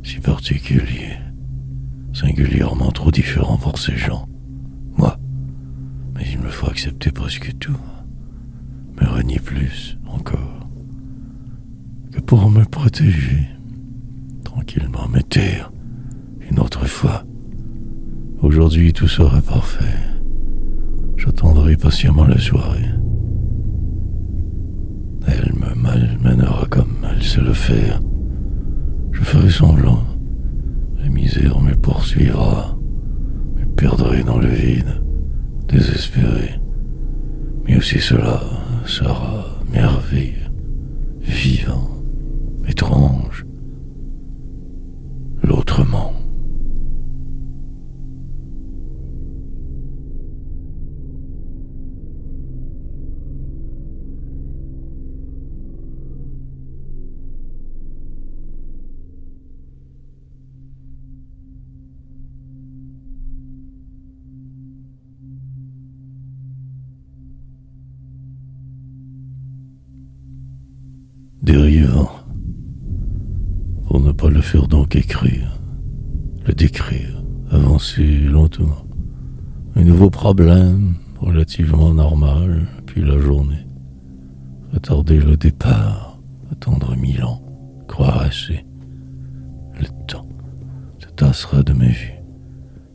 Speaker 1: si particulier, singulièrement trop différent pour ces gens, moi, mais il me faut accepter presque tout, me renier plus encore, que pour me protéger, tranquillement me taire, une autre fois. Aujourd'hui tout sera parfait, j'attendrai patiemment la soirée. Elle me malmènera comme elle sait le faire, je ferai semblant, la misère me poursuivra, me perdrai dans le vide, désespéré, mais aussi cela sera merveilleux, vivant, étrange, l'autrement. Dérivant, pour ne pas le faire donc écrire, le décrire, avancer lentement. Un nouveau problème, relativement normal, puis la journée. Retarder le départ, attendre 1000 ans, croire assez. Le temps se tassera de mes vues.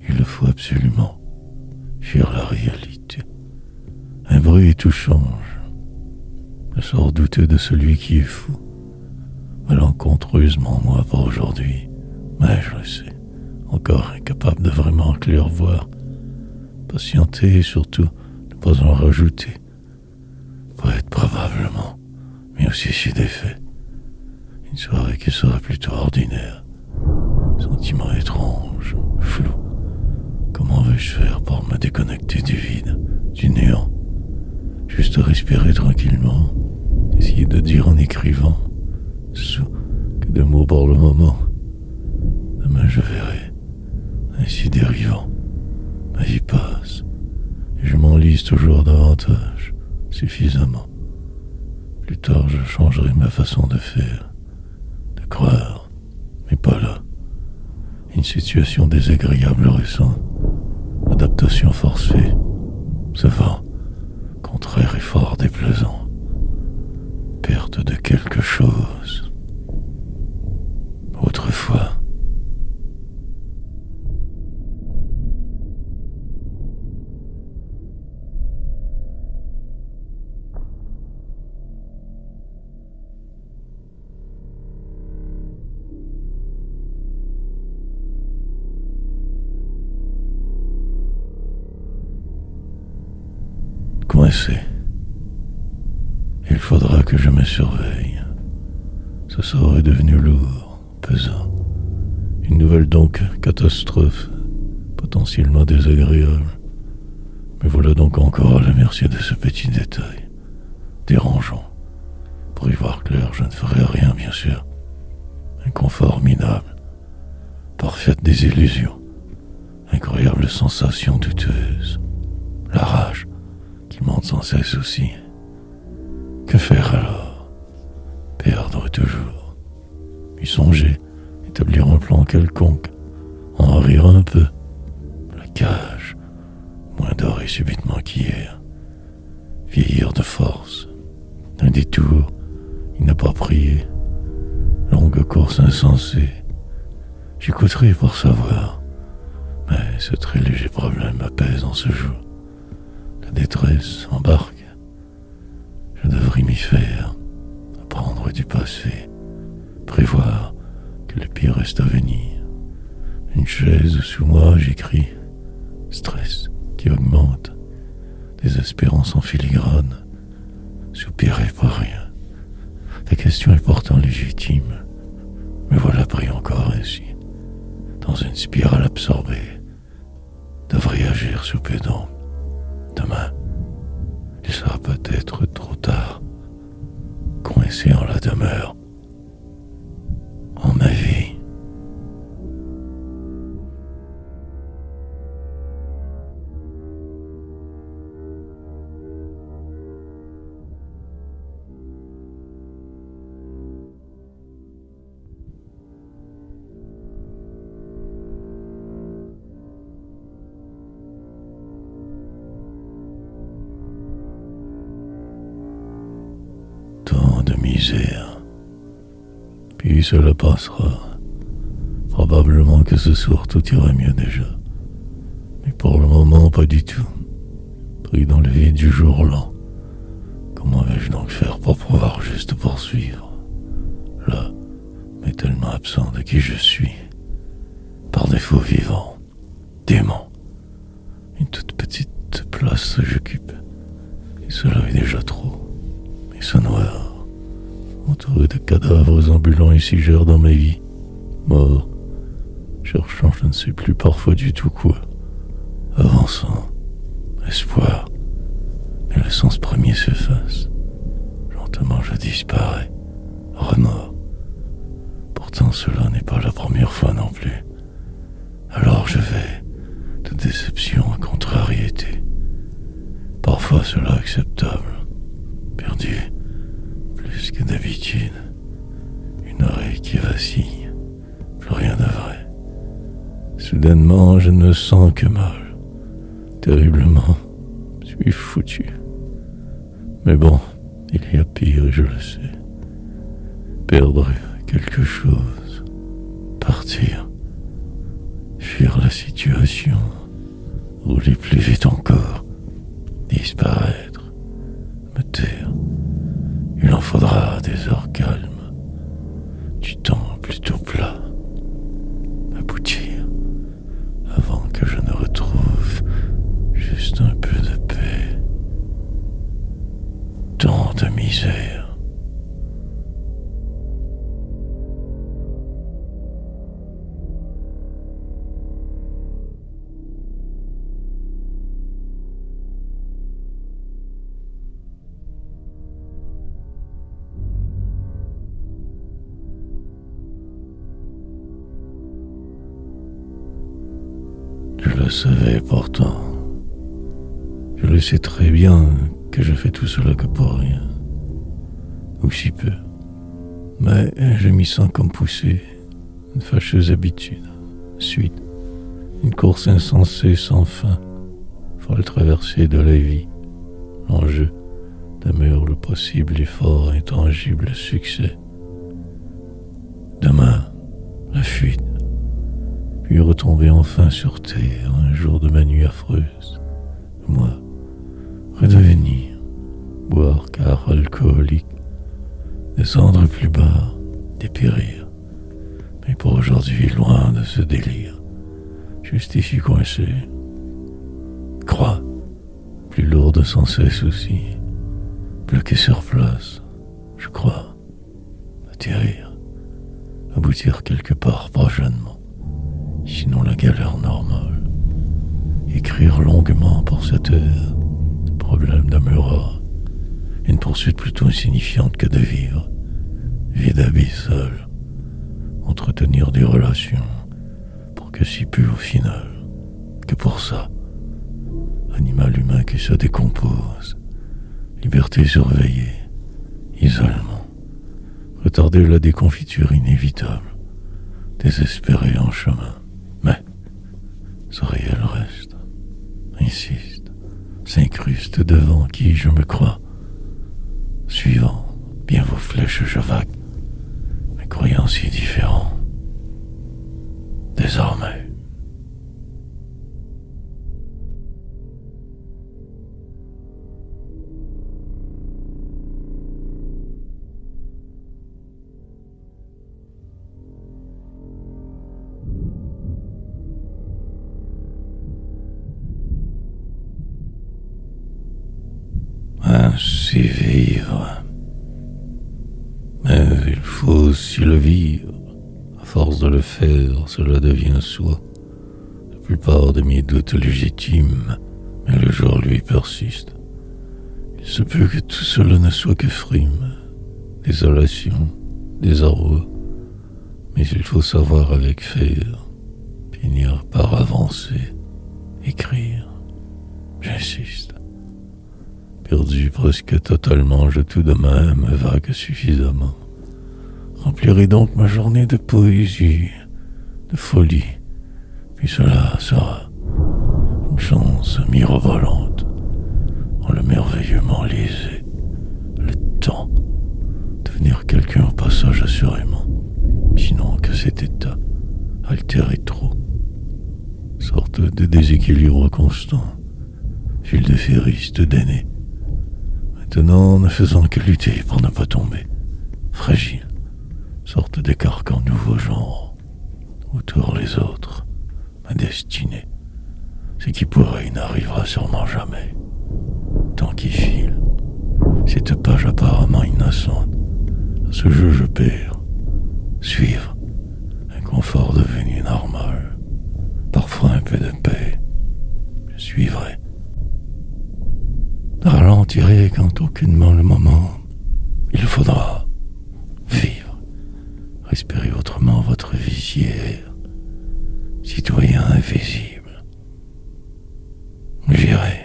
Speaker 1: Il le faut absolument. Fuir la réalité. Un bruit et tout change. Le sort douteux de celui qui est fou. Malencontreusement moi pour aujourd'hui. Mais je le sais. Encore incapable de vraiment clairvoir. Patienter et surtout ne pas en rajouter. Poète probablement, mais aussi si défait. Une soirée qui sera plutôt ordinaire. Sentiment étrange, flou. Comment vais-je faire pour me déconnecter du vide, du néant? Juste respirer tranquillement, essayer de dire en écrivant, sous que de mots pour le moment. Demain je verrai, ainsi dérivant. Ma vie passe, et je m'enlise toujours davantage, suffisamment. Plus tard je changerai ma façon de faire, de croire, mais pas là. Une situation désagréable récente, adaptation forcée, ce vent, contraire et fort déplaisant, perte de quelque chose. Autrefois, coincé, Il faudra que je me surveille. Ce sort est devenu lourd, pesant. Une nouvelle donc catastrophe, potentiellement désagréable. Me voilà donc encore à la merci de ce petit détail, dérangeant. Pour y voir clair, je ne ferai rien, bien sûr. Un confort minable, parfaite désillusion, incroyable sensation douteuse, la rage qui monte sans cesse aussi. Que faire alors? Perdre toujours. Y songer, établir un plan quelconque, en rire un peu. La cage, moins dorée subitement qu'hier. Vieillir de force. Un détour inapproprié. Longue course insensée. J'écouterai pour savoir. Mais ce très léger problème m'apaise en ce jour. La détresse embarque. Je devrais m'y faire. Apprendre du passé. Prévoir que le pire reste à venir. Une chaise sous moi, j'écris. Stress qui augmente. Désespérance en filigrane. Soupirer pour rien. La question est pourtant légitime. Me voilà pris encore ainsi, dans une spirale absorbée. Devrais agir sous pédant. Demain, il sera peut-être trop tard. Coincé en la demeure. En ma vie. Tant de misère. Puis cela passera. Probablement que ce soir tout ira mieux déjà. Mais pour le moment, pas du tout. Pris dans le vide du jour lent. Comment vais-je donc faire pour pouvoir juste poursuivre? Là, mais tellement absent de qui je suis. Par défaut vivant. Démon. Une toute petite place j'occupe. Et cela est déjà trop. Et ce noir, entouré de cadavres ambulants et sigeurs dans ma vie, mort, cherchant je ne sais plus parfois du tout quoi, avançant, espoir, et le sens premier s'efface, lentement je disparais, remords, pourtant cela n'est pas la première fois non plus, alors je vais, de déception à contrariété, parfois cela acceptable, perdu, plus que d'habitude, une oreille qui vacille, plus rien de vrai. Soudainement, je ne me sens que mal, terriblement, je suis foutu. Mais bon, il y a pire, je le sais. Perdre quelque chose, partir, fuir la situation, rouler plus vite encore, disparaître, me taire. Il en faudra des heures calmes, du temps plutôt plat, aboutir, avant que je ne retrouve juste un peu de paix. Tant de misère. Je le savais pourtant. Je le sais très bien que je fais tout cela que pour rien. Ou si peu. Mais je m'y sens comme poussé. Une fâcheuse habitude. Suite. Une course insensée sans fin. Folle traversée de la vie. L'enjeu demeure le possible effort intangible succès. Demain, la fuite. Puis retomber enfin sur terre un jour de ma nuit affreuse. Moi, redevenir, boire car alcoolique, descendre plus bas, dépérir. Mais pour aujourd'hui, loin de ce délire, juste ici coincé. Croix, plus lourde sans cesse aussi, bloqué sur place, je crois, atterrir, aboutir quelque part prochainement, sinon la galère normale, écrire longuement pour cette heure, problème d'amour, une poursuite plutôt insignifiante que de vivre, vide abyssal, entretenir des relations, pour que si peu au final, que pour ça, animal humain qui se décompose, liberté surveillée, isolement, retarder la déconfiture inévitable, désespéré en chemin, mais ce réel reste, insiste, s'incruste devant qui je me crois, suivant bien vos flèches je vague, mes croyants si différents, désormais. Ainsi vivre. Mais il faut aussi le vivre. À force de le faire, cela devient soi. La plupart de mes doutes légitimes, mais le jour lui persiste. Il se peut que tout cela ne soit que frime, désolation, désarroi. Mais il faut savoir avec faire, finir par avancer, écrire. J'insiste. Perdu presque totalement, je tout de même vague suffisamment. Remplirai donc ma journée de poésie, de folie, puis cela sera une chance mirobolante, en le merveilleux m'enlisait, le temps, devenir quelqu'un au passage assurément, sinon que cet état, altéré trop, sorte de déséquilibre constant, fil de ferriste d'aîné, maintenant ne faisant que lutter pour ne pas tomber, fragile, sorte de carcan nouveau genre, autour les autres, ma destinée, ce qui pourrait n'arrivera sûrement jamais, tant qu'il file, cette page apparemment innocente, à ce jeu je perds, suivre, un confort devenu normal, parfois un peu de paix, je suivrai. Ralentirai quand aucunement le moment, il faudra vivre, respirer autrement votre visière, citoyen invisible. J'irai.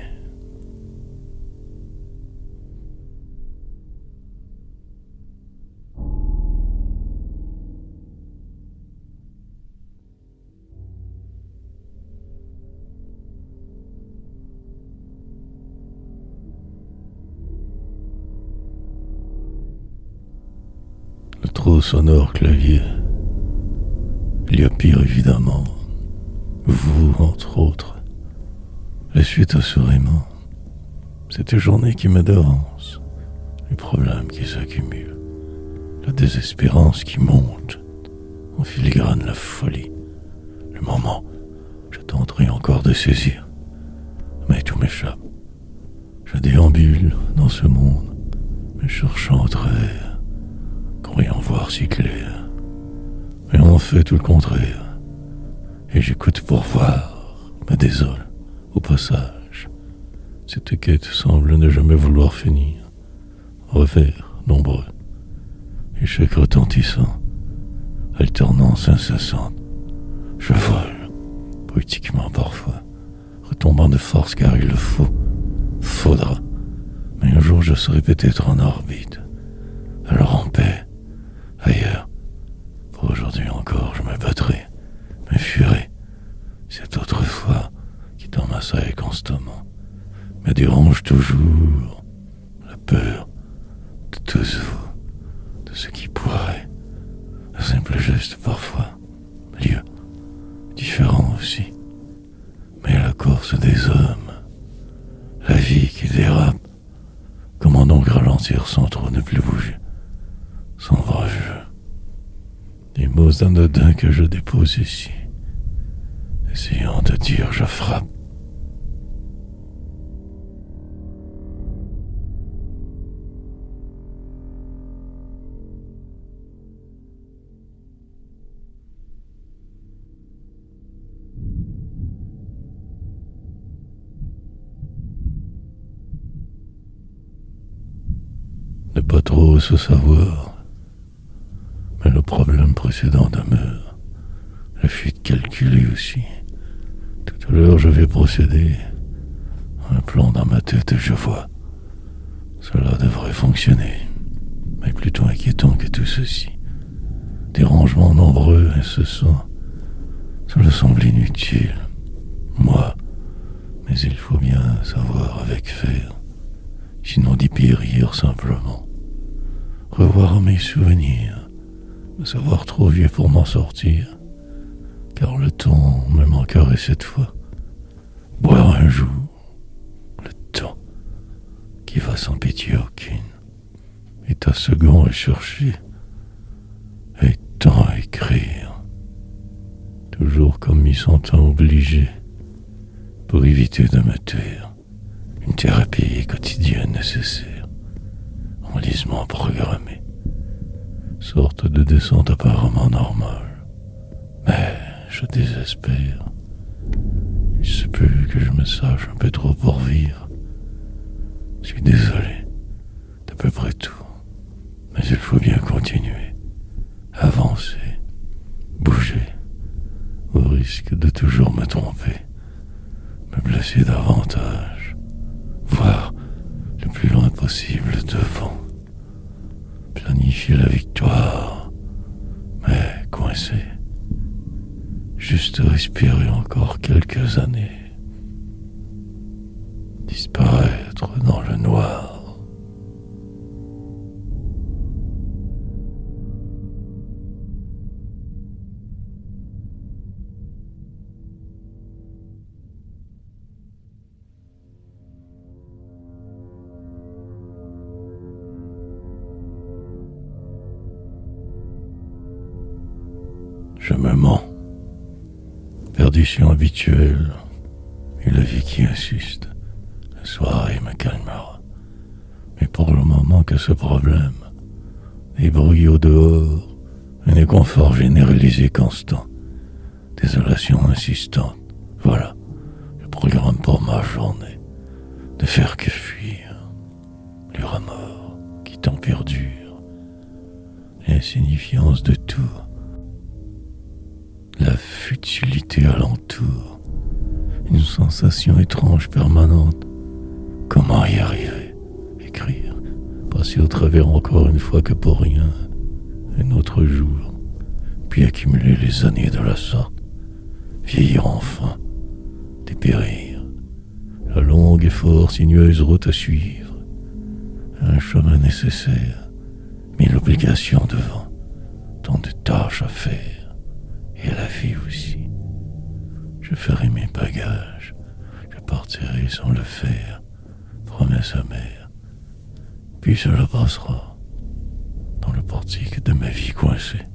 Speaker 1: Le trop sonore clavier. Il y a pire évidemment. Vous, entre autres. La suite assurément. Cette journée qui me devance. Les problèmes qui s'accumulent. La désespérance qui monte. En filigrane la folie. Le moment, je tenterai encore de saisir. Mais tout m'échappe. Je déambule dans ce monde, me cherchant au travers, croyant voir si clair. Mais on fait tout le contraire. Et j'écoute pour voir, me désole, au passage. Cette quête semble ne jamais vouloir finir. Revers nombreux, échecs retentissants, alternance incessante. Je vole, poétiquement parfois, retombant de force car il le faut, faudra. Mais un jour je serai peut-être en orbite, alors en paix, ailleurs. Pour aujourd'hui encore je me battrai, me fuirai. Cette autre foi qui dans ma saille constamment me dérange toujours. La peur de tous vous, de ce qui pourrait, un simple geste parfois, lieu différent aussi. Mais la course des hommes, la vie qui dérape, comment donc ralentir sans trop ne plus bouger, sans vrai jeu. Les mots anodins que je dépose ici, essayant de dire je frappe. « 」 « 」 « 」 « 」 « 」 « 」 « 」 « 」 « 」 « 」 « 」 « 」 « 」 « 」 « 」 « 」 « 」 « 」 « 」 « 」 « 」 « 」 « 」 « 」 « 」 « 」 « 」 « 」 « 」 « 」 • « « 」n'est pas trop se savoir. Mais le problème précédent demeure. La fuite calculée aussi. Tout à l'heure, je vais procéder. Un plan dans ma tête et je vois. Cela devrait fonctionner. Mais plutôt inquiétant que tout ceci. Des rangements nombreux, incessants. Cela semble inutile. Moi, mais il faut bien savoir avec faire. Sinon d'y périr simplement. Revoir mes souvenirs. Me savoir trop vieux pour m'en sortir. Car le temps me manquerait cette fois. Boire un jour. Le temps qui va sans pitié aucune. Est à second à chercher. Et tant à écrire. Toujours comme m'y sentant obligé. Pour éviter de me taire. Une thérapie quotidienne nécessaire. Enlisement programmé. Sorte de descente apparemment normale. Mais je désespère. Il se peut que je me sache un peu trop pour vivre. Je suis désolé d'à peu près tout. Mais il faut bien continuer. Avancer. Bouger. Au risque de toujours me tromper. Me blesser davantage. Voir le plus loin possible devant. Planifier la victoire. Mais coincé. Juste respirer encore quelques années. Disparaître dans le noir. Je me mens. Perdition habituelle. Et la vie qui insiste. La soirée me calmera. Mais pour le moment que ce problème. Des bruits au dehors. Un inconfort généralisé constant. Désolation insistante. Voilà. Le programme pour ma journée. De faire que fuir. Les remords qui t'en perdurent. L'insignifiance de tout. La futilité alentour. Une sensation étrange permanente. Comment y arriver? Écrire. Passer au travers encore une fois que pour rien. Un autre jour. Puis accumuler les années de la sorte. Vieillir enfin. Dépérir. La longue et fort sinueuse route à suivre. Un chemin nécessaire. Mille obligations devant. Tant de tâches à faire. Et la vie aussi. Je ferai mes bagages. Je partirai sans le faire. Promesse amère. Puis cela passera. Dans le portique de ma vie coincée.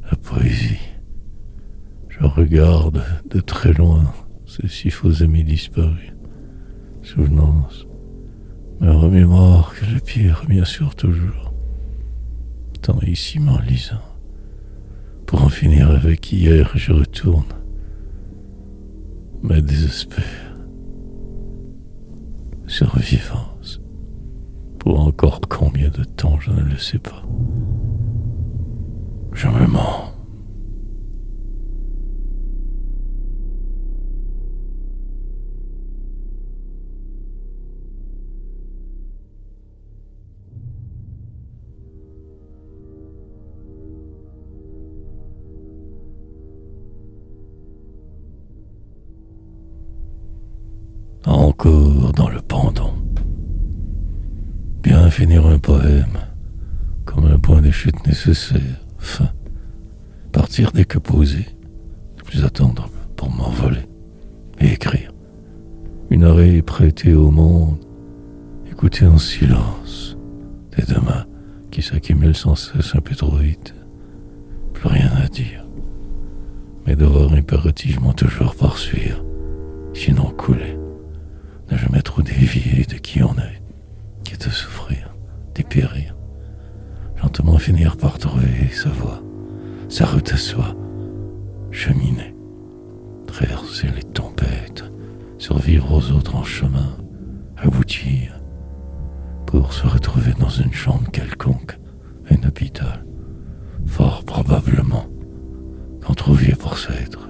Speaker 1: La poésie. Je regarde de très loin ces si faux amis disparus. Souvenance. Me remémore que le pire bien sûr toujours. Tant ici m'enlisant. Pour en finir avec hier, je retourne. Me désespère. Survivance. Pour encore combien de temps, je ne le sais pas. Je me mens. Encore dans le pendant. Bien finir un poème, comme un point de chute nécessaire, fin. Partir dès que posé, ne plus attendre pour m'envoler, et écrire. Une oreille prêtée au monde, écouter en silence, des deux mains qui s'accumulent sans cesse un peu trop vite. Plus rien à dire, mais devoir impérativement toujours poursuivre, sinon couler. Ne jamais trop dévier de qui on est, qui est de souffrir, dépérir. Lentement finir par trouver sa voie, sa route à soi, cheminer, traverser les tempêtes, survivre aux autres en chemin, aboutir, pour se retrouver dans une chambre quelconque, un hôpital, fort probablement, qu'entrouviez pour s'être,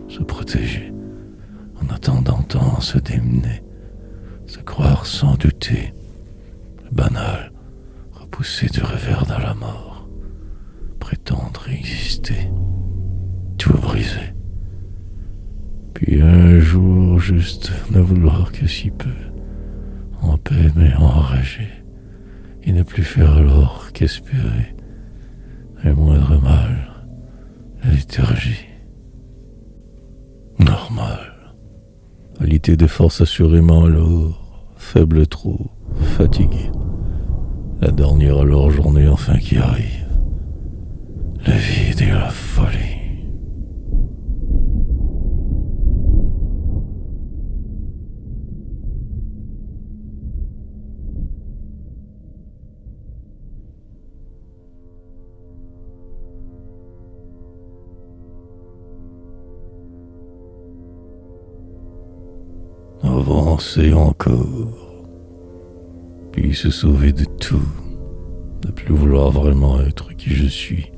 Speaker 1: se protéger, en attendant tant se démener, se croire sans douter, banal, repousser du revers dans la mort, prétendre exister, tout briser. Puis un jour juste ne vouloir que si peu, en paix mais enragé, et ne plus faire alors qu'espérer un moindre mal, la liturgie. Normal. Qualité de force assurément lourd, faible trop, fatigué. La dernière alors journée enfin qui arrive. Le vide et la folie. Avancer encore, puis se sauver de tout, ne plus vouloir vraiment être qui je suis,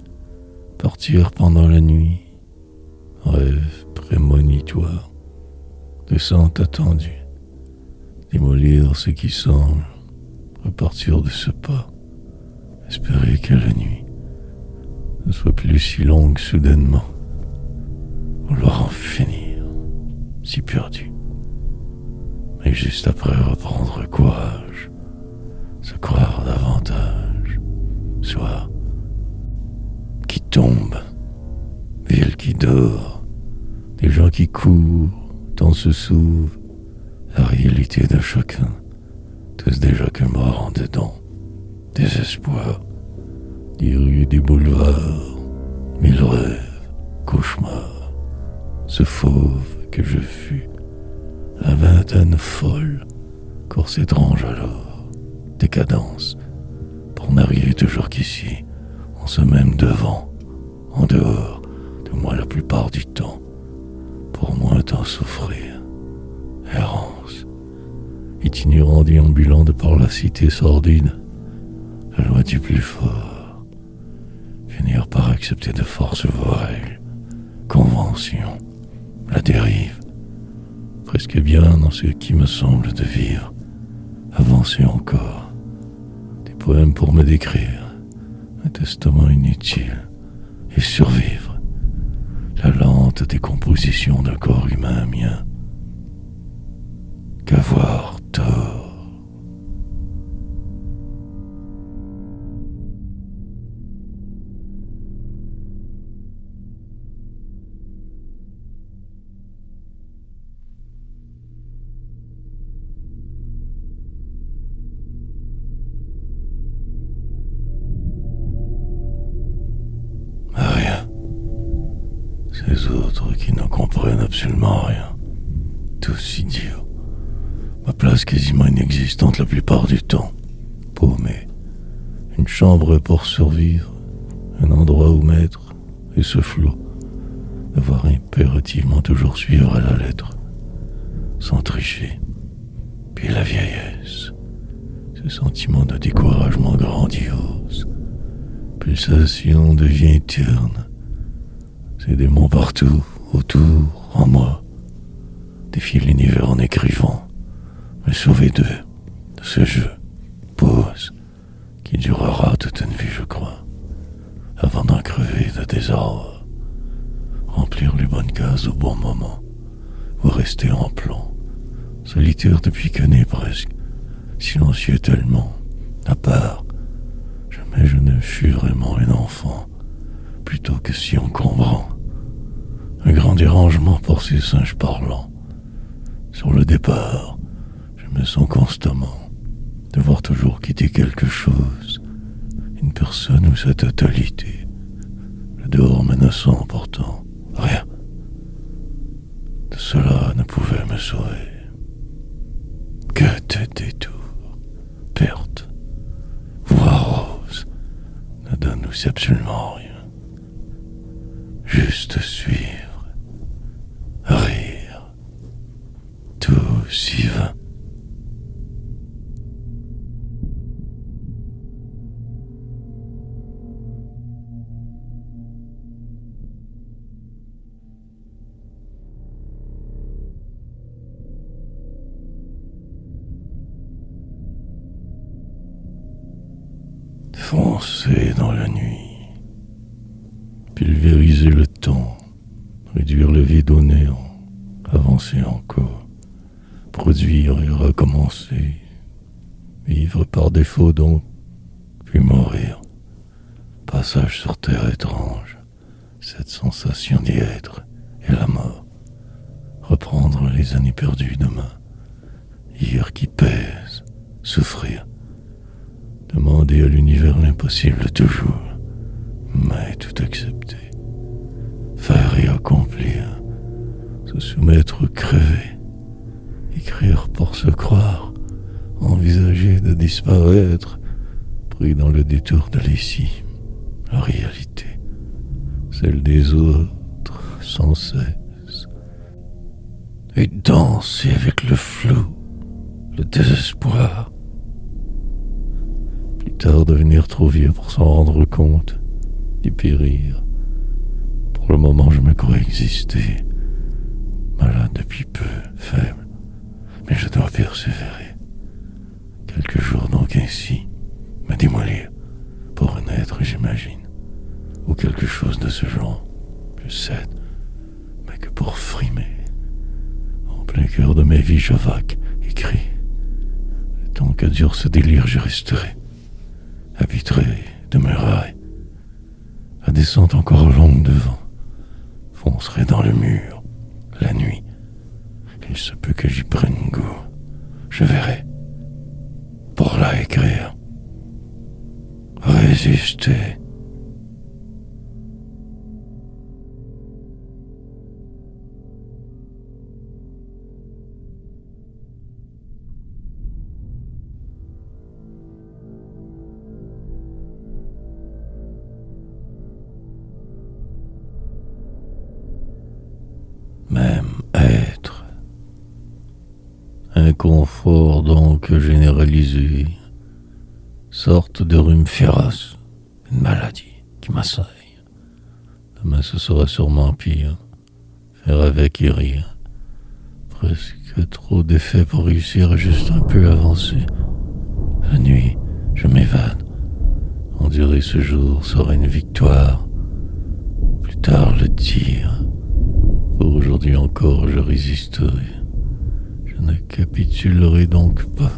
Speaker 1: partir pendant la nuit, rêve prémonitoire, descente attendue, démolir ce qui semble, repartir de ce pas, espérer que la nuit ne soit plus si longue soudainement, vouloir en finir, si perdu. Mais juste après reprendre courage, se croire davantage, soit qui tombe, ville qui dort, des gens qui courent, temps se s'ouvre, la réalité de chacun, tous déjà que morts en dedans, désespoir, des rues, des boulevards, mille rêves, cauchemars, ce fauve que je fus, la vingtaine folle, course étrange alors, décadence, pour n'arriver toujours qu'ici, on se même devant, en dehors, de moi la plupart du temps, pour moins t'en souffrir, errance, itinérant déambulant de par la cité sordide, la loi du plus fort, finir par accepter de force vos règles, conventions, la dérive, presque bien dans ce qui me semble de vivre, avancer encore, des poèmes pour me décrire, un testament inutile, et survivre, la lente décomposition d'un corps humain mien, qu'avoir tort. Ces autres qui ne comprennent absolument rien, tous idiots, ma place quasiment inexistante la plupart du temps, paumé, une chambre pour survivre, un endroit où mettre, et ce flot, devoir impérativement toujours suivre à la lettre, sans tricher, puis la vieillesse, ce sentiment de découragement grandiose, pulsation devient terne. Ces démons partout, autour, en moi, défient l'univers en écrivant, me sauver d'eux, de ce jeu, pause, qui durera toute une vie, je crois, avant d'en crever de désarroi, remplir les bonnes cases au bon moment, ou rester en plan, solitaire depuis que né presque, silencieux tellement, à part, jamais je ne fus vraiment un enfant, plutôt que si encombrant. Un grand dérangement pour ces singes parlants. Sur le départ, je me sens constamment devoir toujours quitter quelque chose, une personne ou sa totalité. Le dehors menaçant pourtant, rien de cela ne pouvait me sauver. Que de détours, perte, voire rose, ne donne aussi absolument rien. Juste suivre, rire, tout si vain. foncer dans la nuit, pulvériser le temps, réduire le vide au néant, avancer encore, produire et recommencer, vivre par défaut donc, puis mourir. Passage sur terre étrange, cette sensation d'y être et la mort. Reprendre les années perdues demain, hier qui pèse, souffrir. Demander à l'univers l'impossible toujours, mais tout accepter. Faire et accomplir, se soumettre, crever, écrire pour se croire, envisager de disparaître, pris dans le détour de l'ici, la réalité, celle des autres, sans cesse. Et danser avec le flou, le désespoir. Plus tard devenir trop vieux pour s'en rendre compte, y périr. Pour le moment je me crois exister, malade depuis peu, faible, mais je dois persévérer. Quelques jours donc ainsi, me démolir, pour renaître j'imagine, ou quelque chose de ce genre, je cède, mais que pour frimer. En plein cœur de mes vies je vaque, écris. Le temps que dure ce délire je resterai, habiterai, demeurerai. La descente encore longue devant, foncerai dans le mur, la nuit. Il se peut que j'y prenne goût, je verrai. Pour là écrire, résister. Même être. Un confort donc généralisé, sorte de rhume féroce, une maladie qui m'assaille. Demain ce sera sûrement pire, faire avec et rire. Presque trop d'effets pour réussir à juste un peu avancer. La nuit, je m'évade. On dirait ce jour sera une victoire. Plus tard le tir. Pour aujourd'hui encore je résisterai. Je ne capitulerai donc pas.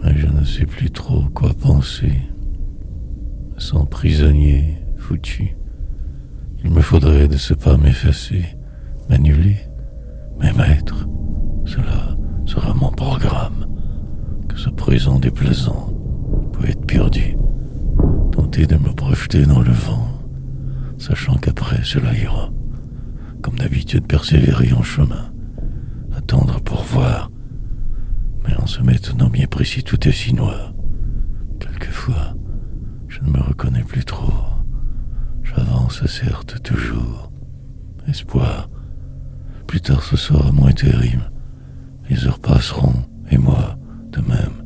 Speaker 1: Mais je ne sais plus trop quoi penser. Sans prisonnier, foutu. Il me faudrait de ce pas m'effacer, m'annuler, m'émettre. Cela sera mon programme. Que ce présent déplaisant peut être perdu. Tenter de me projeter dans le vent, sachant qu'après cela ira. Comme d'habitude persévérer en chemin, attendre pour voir, mais en se maintenant bien précis tout est si noir. Quelquefois, je ne me reconnais plus trop. J'avance certes toujours. Espoir, plus tard ce sera moins terrible. Les heures passeront, et moi, de même.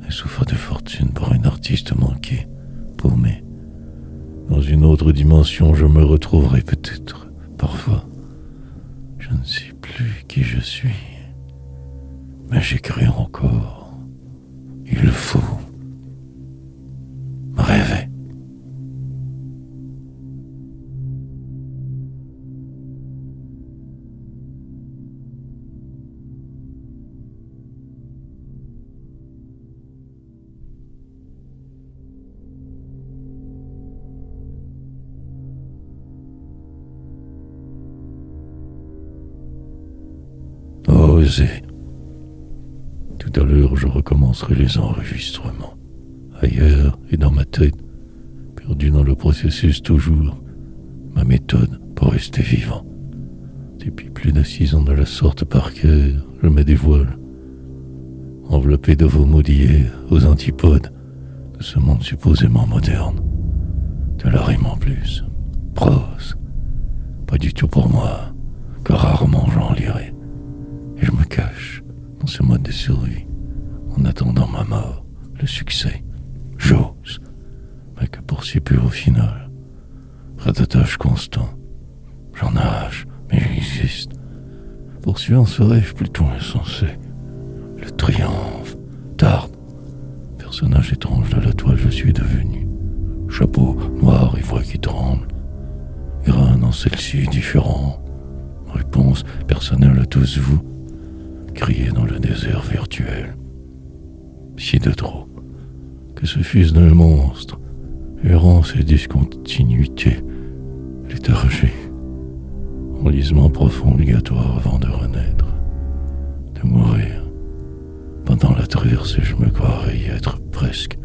Speaker 1: Et souffre de fortune pour un artiste manqué, paumé. Dans une autre dimension, je me retrouverai peut-être. Parfois, je ne sais plus qui je suis, mais j'écris encore. Il faut rêver. Oser. Tout à l'heure, je recommencerai les enregistrements. Ailleurs et dans ma tête, perdu dans le processus toujours, ma méthode pour rester vivant. Depuis plus de 6 ans de la sorte par cœur, je me dévoile. Enveloppé de vos mots d'hier, aux antipodes de ce monde supposément moderne. De la rime en plus. Prose. Pas du tout pour moi, que rarement j'en lirai. Et je me cache dans ce mode de survie, en attendant ma mort, le succès. J'ose, mais que pour si peu au final. Ratatage constant. J'en nage, mais j'existe. Poursuivant ce rêve plutôt insensé. Le triomphe tarde. Personnage étrange de la toile je suis devenu. Chapeau noir et voix qui tremble. Grain dans celle-ci différent. Réponse personnelle à tous vous. Criez dans le désert virtuel. Si de trop. Que ce fils d'un monstre. Errance et discontinuité. Léthargie. Enlisement profond obligatoire avant de renaître. De mourir. Pendant la traversée, je me croirais y être presque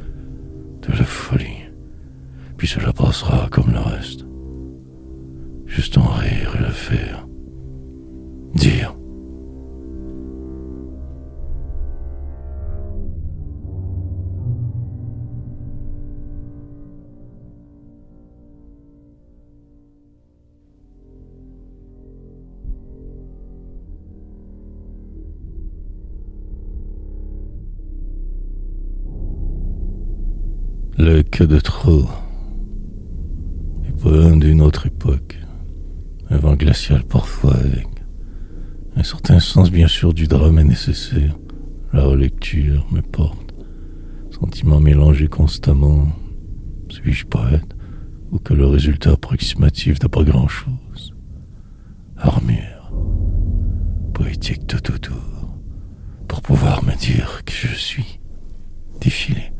Speaker 1: de la folie. Puis cela passera comme le reste. Juste en rire et le faire. Dire. Le que de trop. Les poèmes d'une autre époque. Un vent glacial parfois avec un certain sens bien sûr du drame est nécessaire. La relecture me porte. Sentiments mélangés constamment. Suis-je poète ou que le résultat approximatif de pas grand-chose? Armure. Poétique tout autour. Pour pouvoir me dire que je suis défilé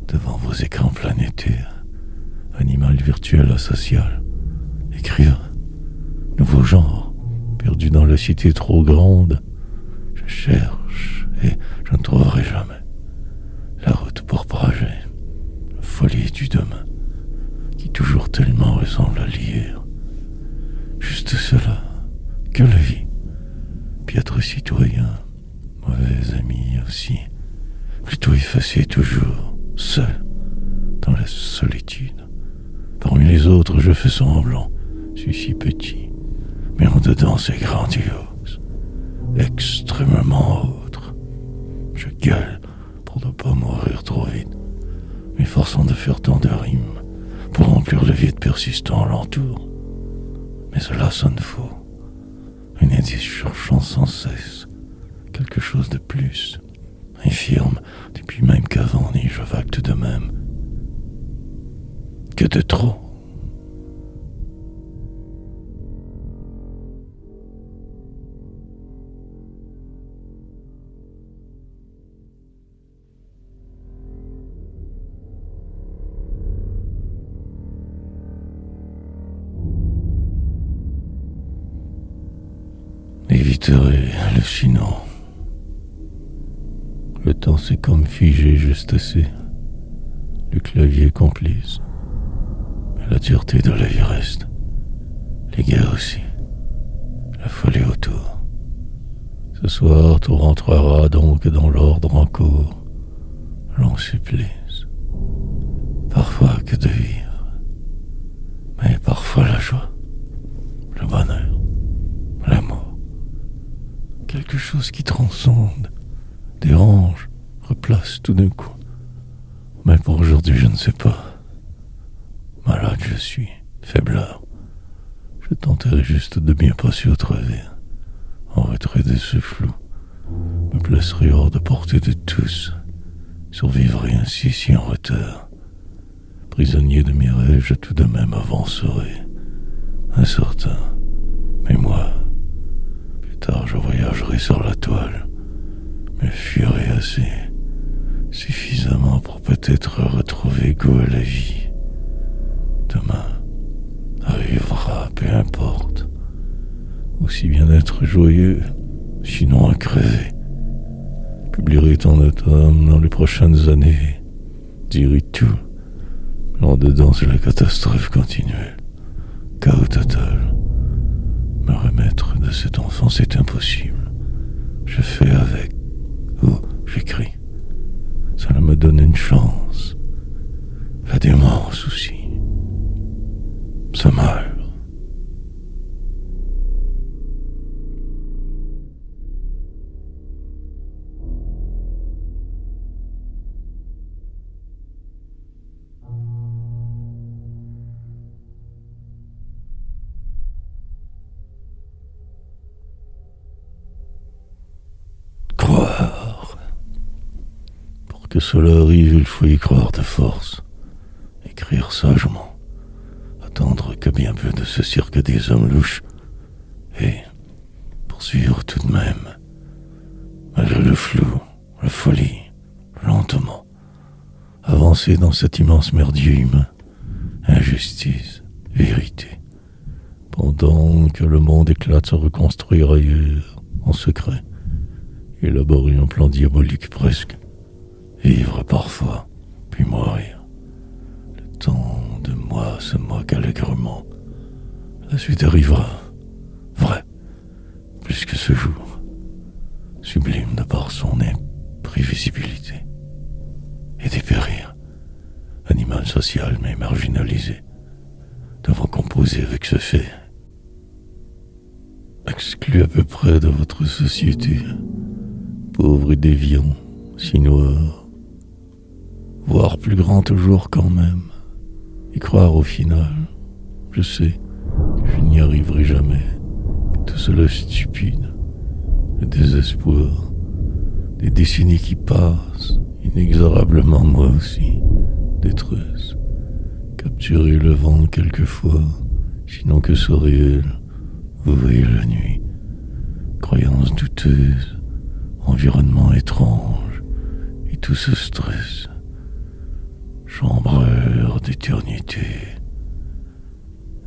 Speaker 1: devant vos écrans planétaires, animal virtuel asocial, écrivain, nouveau genre, perdu dans la cité trop grande, je cherche et je ne trouverai jamais la route pour projet, la folie du demain, qui toujours tellement ressemble à l'hier. Juste cela, que la vie, piètre citoyen, mauvais ami aussi, plutôt effacé toujours, seul, dans la solitude. Parmi les autres, je fais semblant, suis si petit, mais en dedans c'est grandiose, extrêmement autre. Je gueule pour ne pas mourir trop vite, m'efforçant de faire tant de rimes pour remplir le vide persistant alentour. Mais cela sonne faux, une indice cherchant sans cesse quelque chose de plus. Infirme, depuis même qu'avant ni je vague tout de même. Que de trop. Éviterai le sinon. Le temps c'est comme figé juste assez. Le clavier complice. Mais la dureté de la vie reste. Les gars aussi. La folie autour. Ce soir, tout rentrera donc dans l'ordre en cours. Long supplice. Parfois que de vivre. Mais parfois la joie. Le bonheur. L'amour. Quelque chose qui transcende. Dérange, replace tout d'un coup. Mais pour aujourd'hui, je ne sais pas. Malade je suis, faiblard. Je tenterai juste de bien passer au travers. En retrait de ce flou. Me placerai hors de portée de tous. Survivrai ainsi si en retard. Prisonnier de mes rêves, je tout de même avancerai. Incertain. Mais moi, plus tard je voyagerai sur la toile. Me fuirai assez, suffisamment pour peut-être retrouver goût à la vie. Demain arrivera, peu importe. Aussi bien être joyeux, sinon à crever. Publierai tant de tomes dans les prochaines années. Dirai tout, mais en dedans c'est la catastrophe continuelle. Chaos total. Me remettre de cet enfant c'est impossible. Je fais avec. Oh, j'écris. Cela me donne une chance. La démence aussi. Ça mal. que cela arrive, il faut y croire de force, écrire sagement, attendre que bien peu de ce cirque des hommes louches, et poursuivre tout de même, malgré le flou, la folie, lentement, avancer dans cet immense merdier humain, injustice, vérité, pendant que le monde éclate se reconstruire ailleurs, en secret, élaborer un plan diabolique presque, vivre parfois, puis mourir. Le temps de moi se moque allègrement. La suite arrivera, vrai, plus que ce jour, sublime de par son imprévisibilité, et dépérir, animal social mais marginalisé, devant composer avec ce fait, exclu à peu près de votre société, pauvre et déviant, si noir, voire plus grand toujours quand même, y croire au final, je sais que je n'y arriverai jamais, que tout cela est stupide, le désespoir, des décennies qui passent, inexorablement moi aussi, détresse, capturer le vent quelquefois, sinon que ce réel, vous voyez la nuit, croyances douteuses, environnement étrange, et tout ce stress, chambreur d'éternité,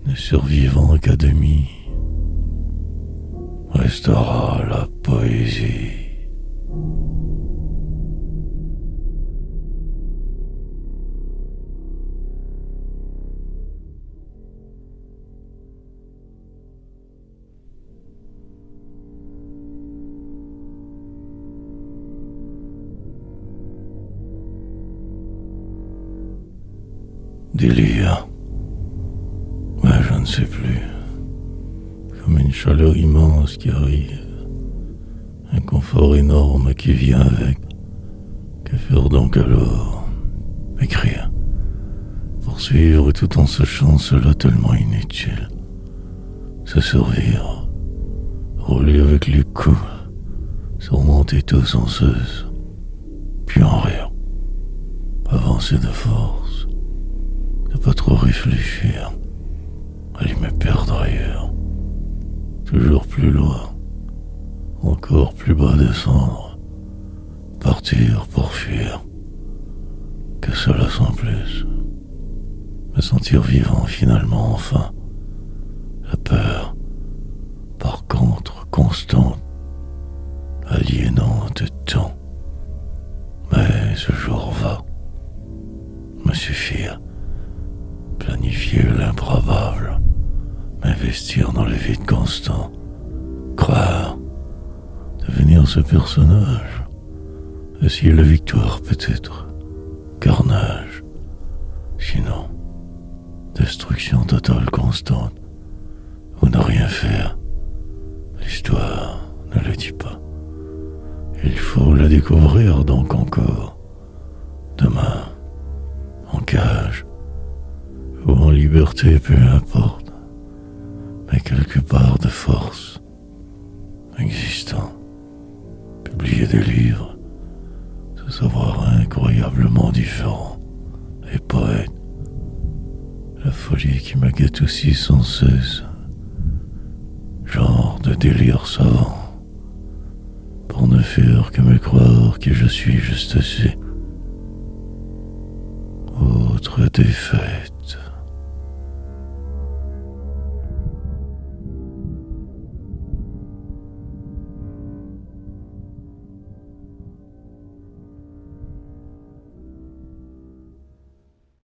Speaker 1: ne survivant qu'à demi, restera la poésie. Délire. Mais je ne sais plus. Comme une chaleur immense qui arrive. Un confort énorme qui vient avec. Que faire donc alors? Écrire. Poursuivre tout en sachant cela tellement inutile. Se servir. Rouler avec les coups. Surmonter tout sans cesse. Puis en rire. Avancer de force. Ne pas trop réfléchir, aller me perdre ailleurs, toujours plus loin, encore plus bas descendre, partir pour fuir, que cela sans plus, me sentir vivant finalement enfin, la peur, par contre constante, aliénante tant, mais ce jour va, me suffire. Planifier l'improbable, m'investir dans le vide constant, croire, devenir ce personnage, essayer la victoire peut-être, carnage, sinon, destruction totale constante, ou ne rien faire, l'histoire ne le dit pas, il faut la découvrir donc encore, demain, en cage, ou en liberté, peu importe, mais quelque part de force, existant, publier des livres, se savoir incroyablement différent, et poète, la folie qui me guette aussi sans cesse, genre de délire savant, pour ne faire que me croire que je suis juste assez, autre défaite.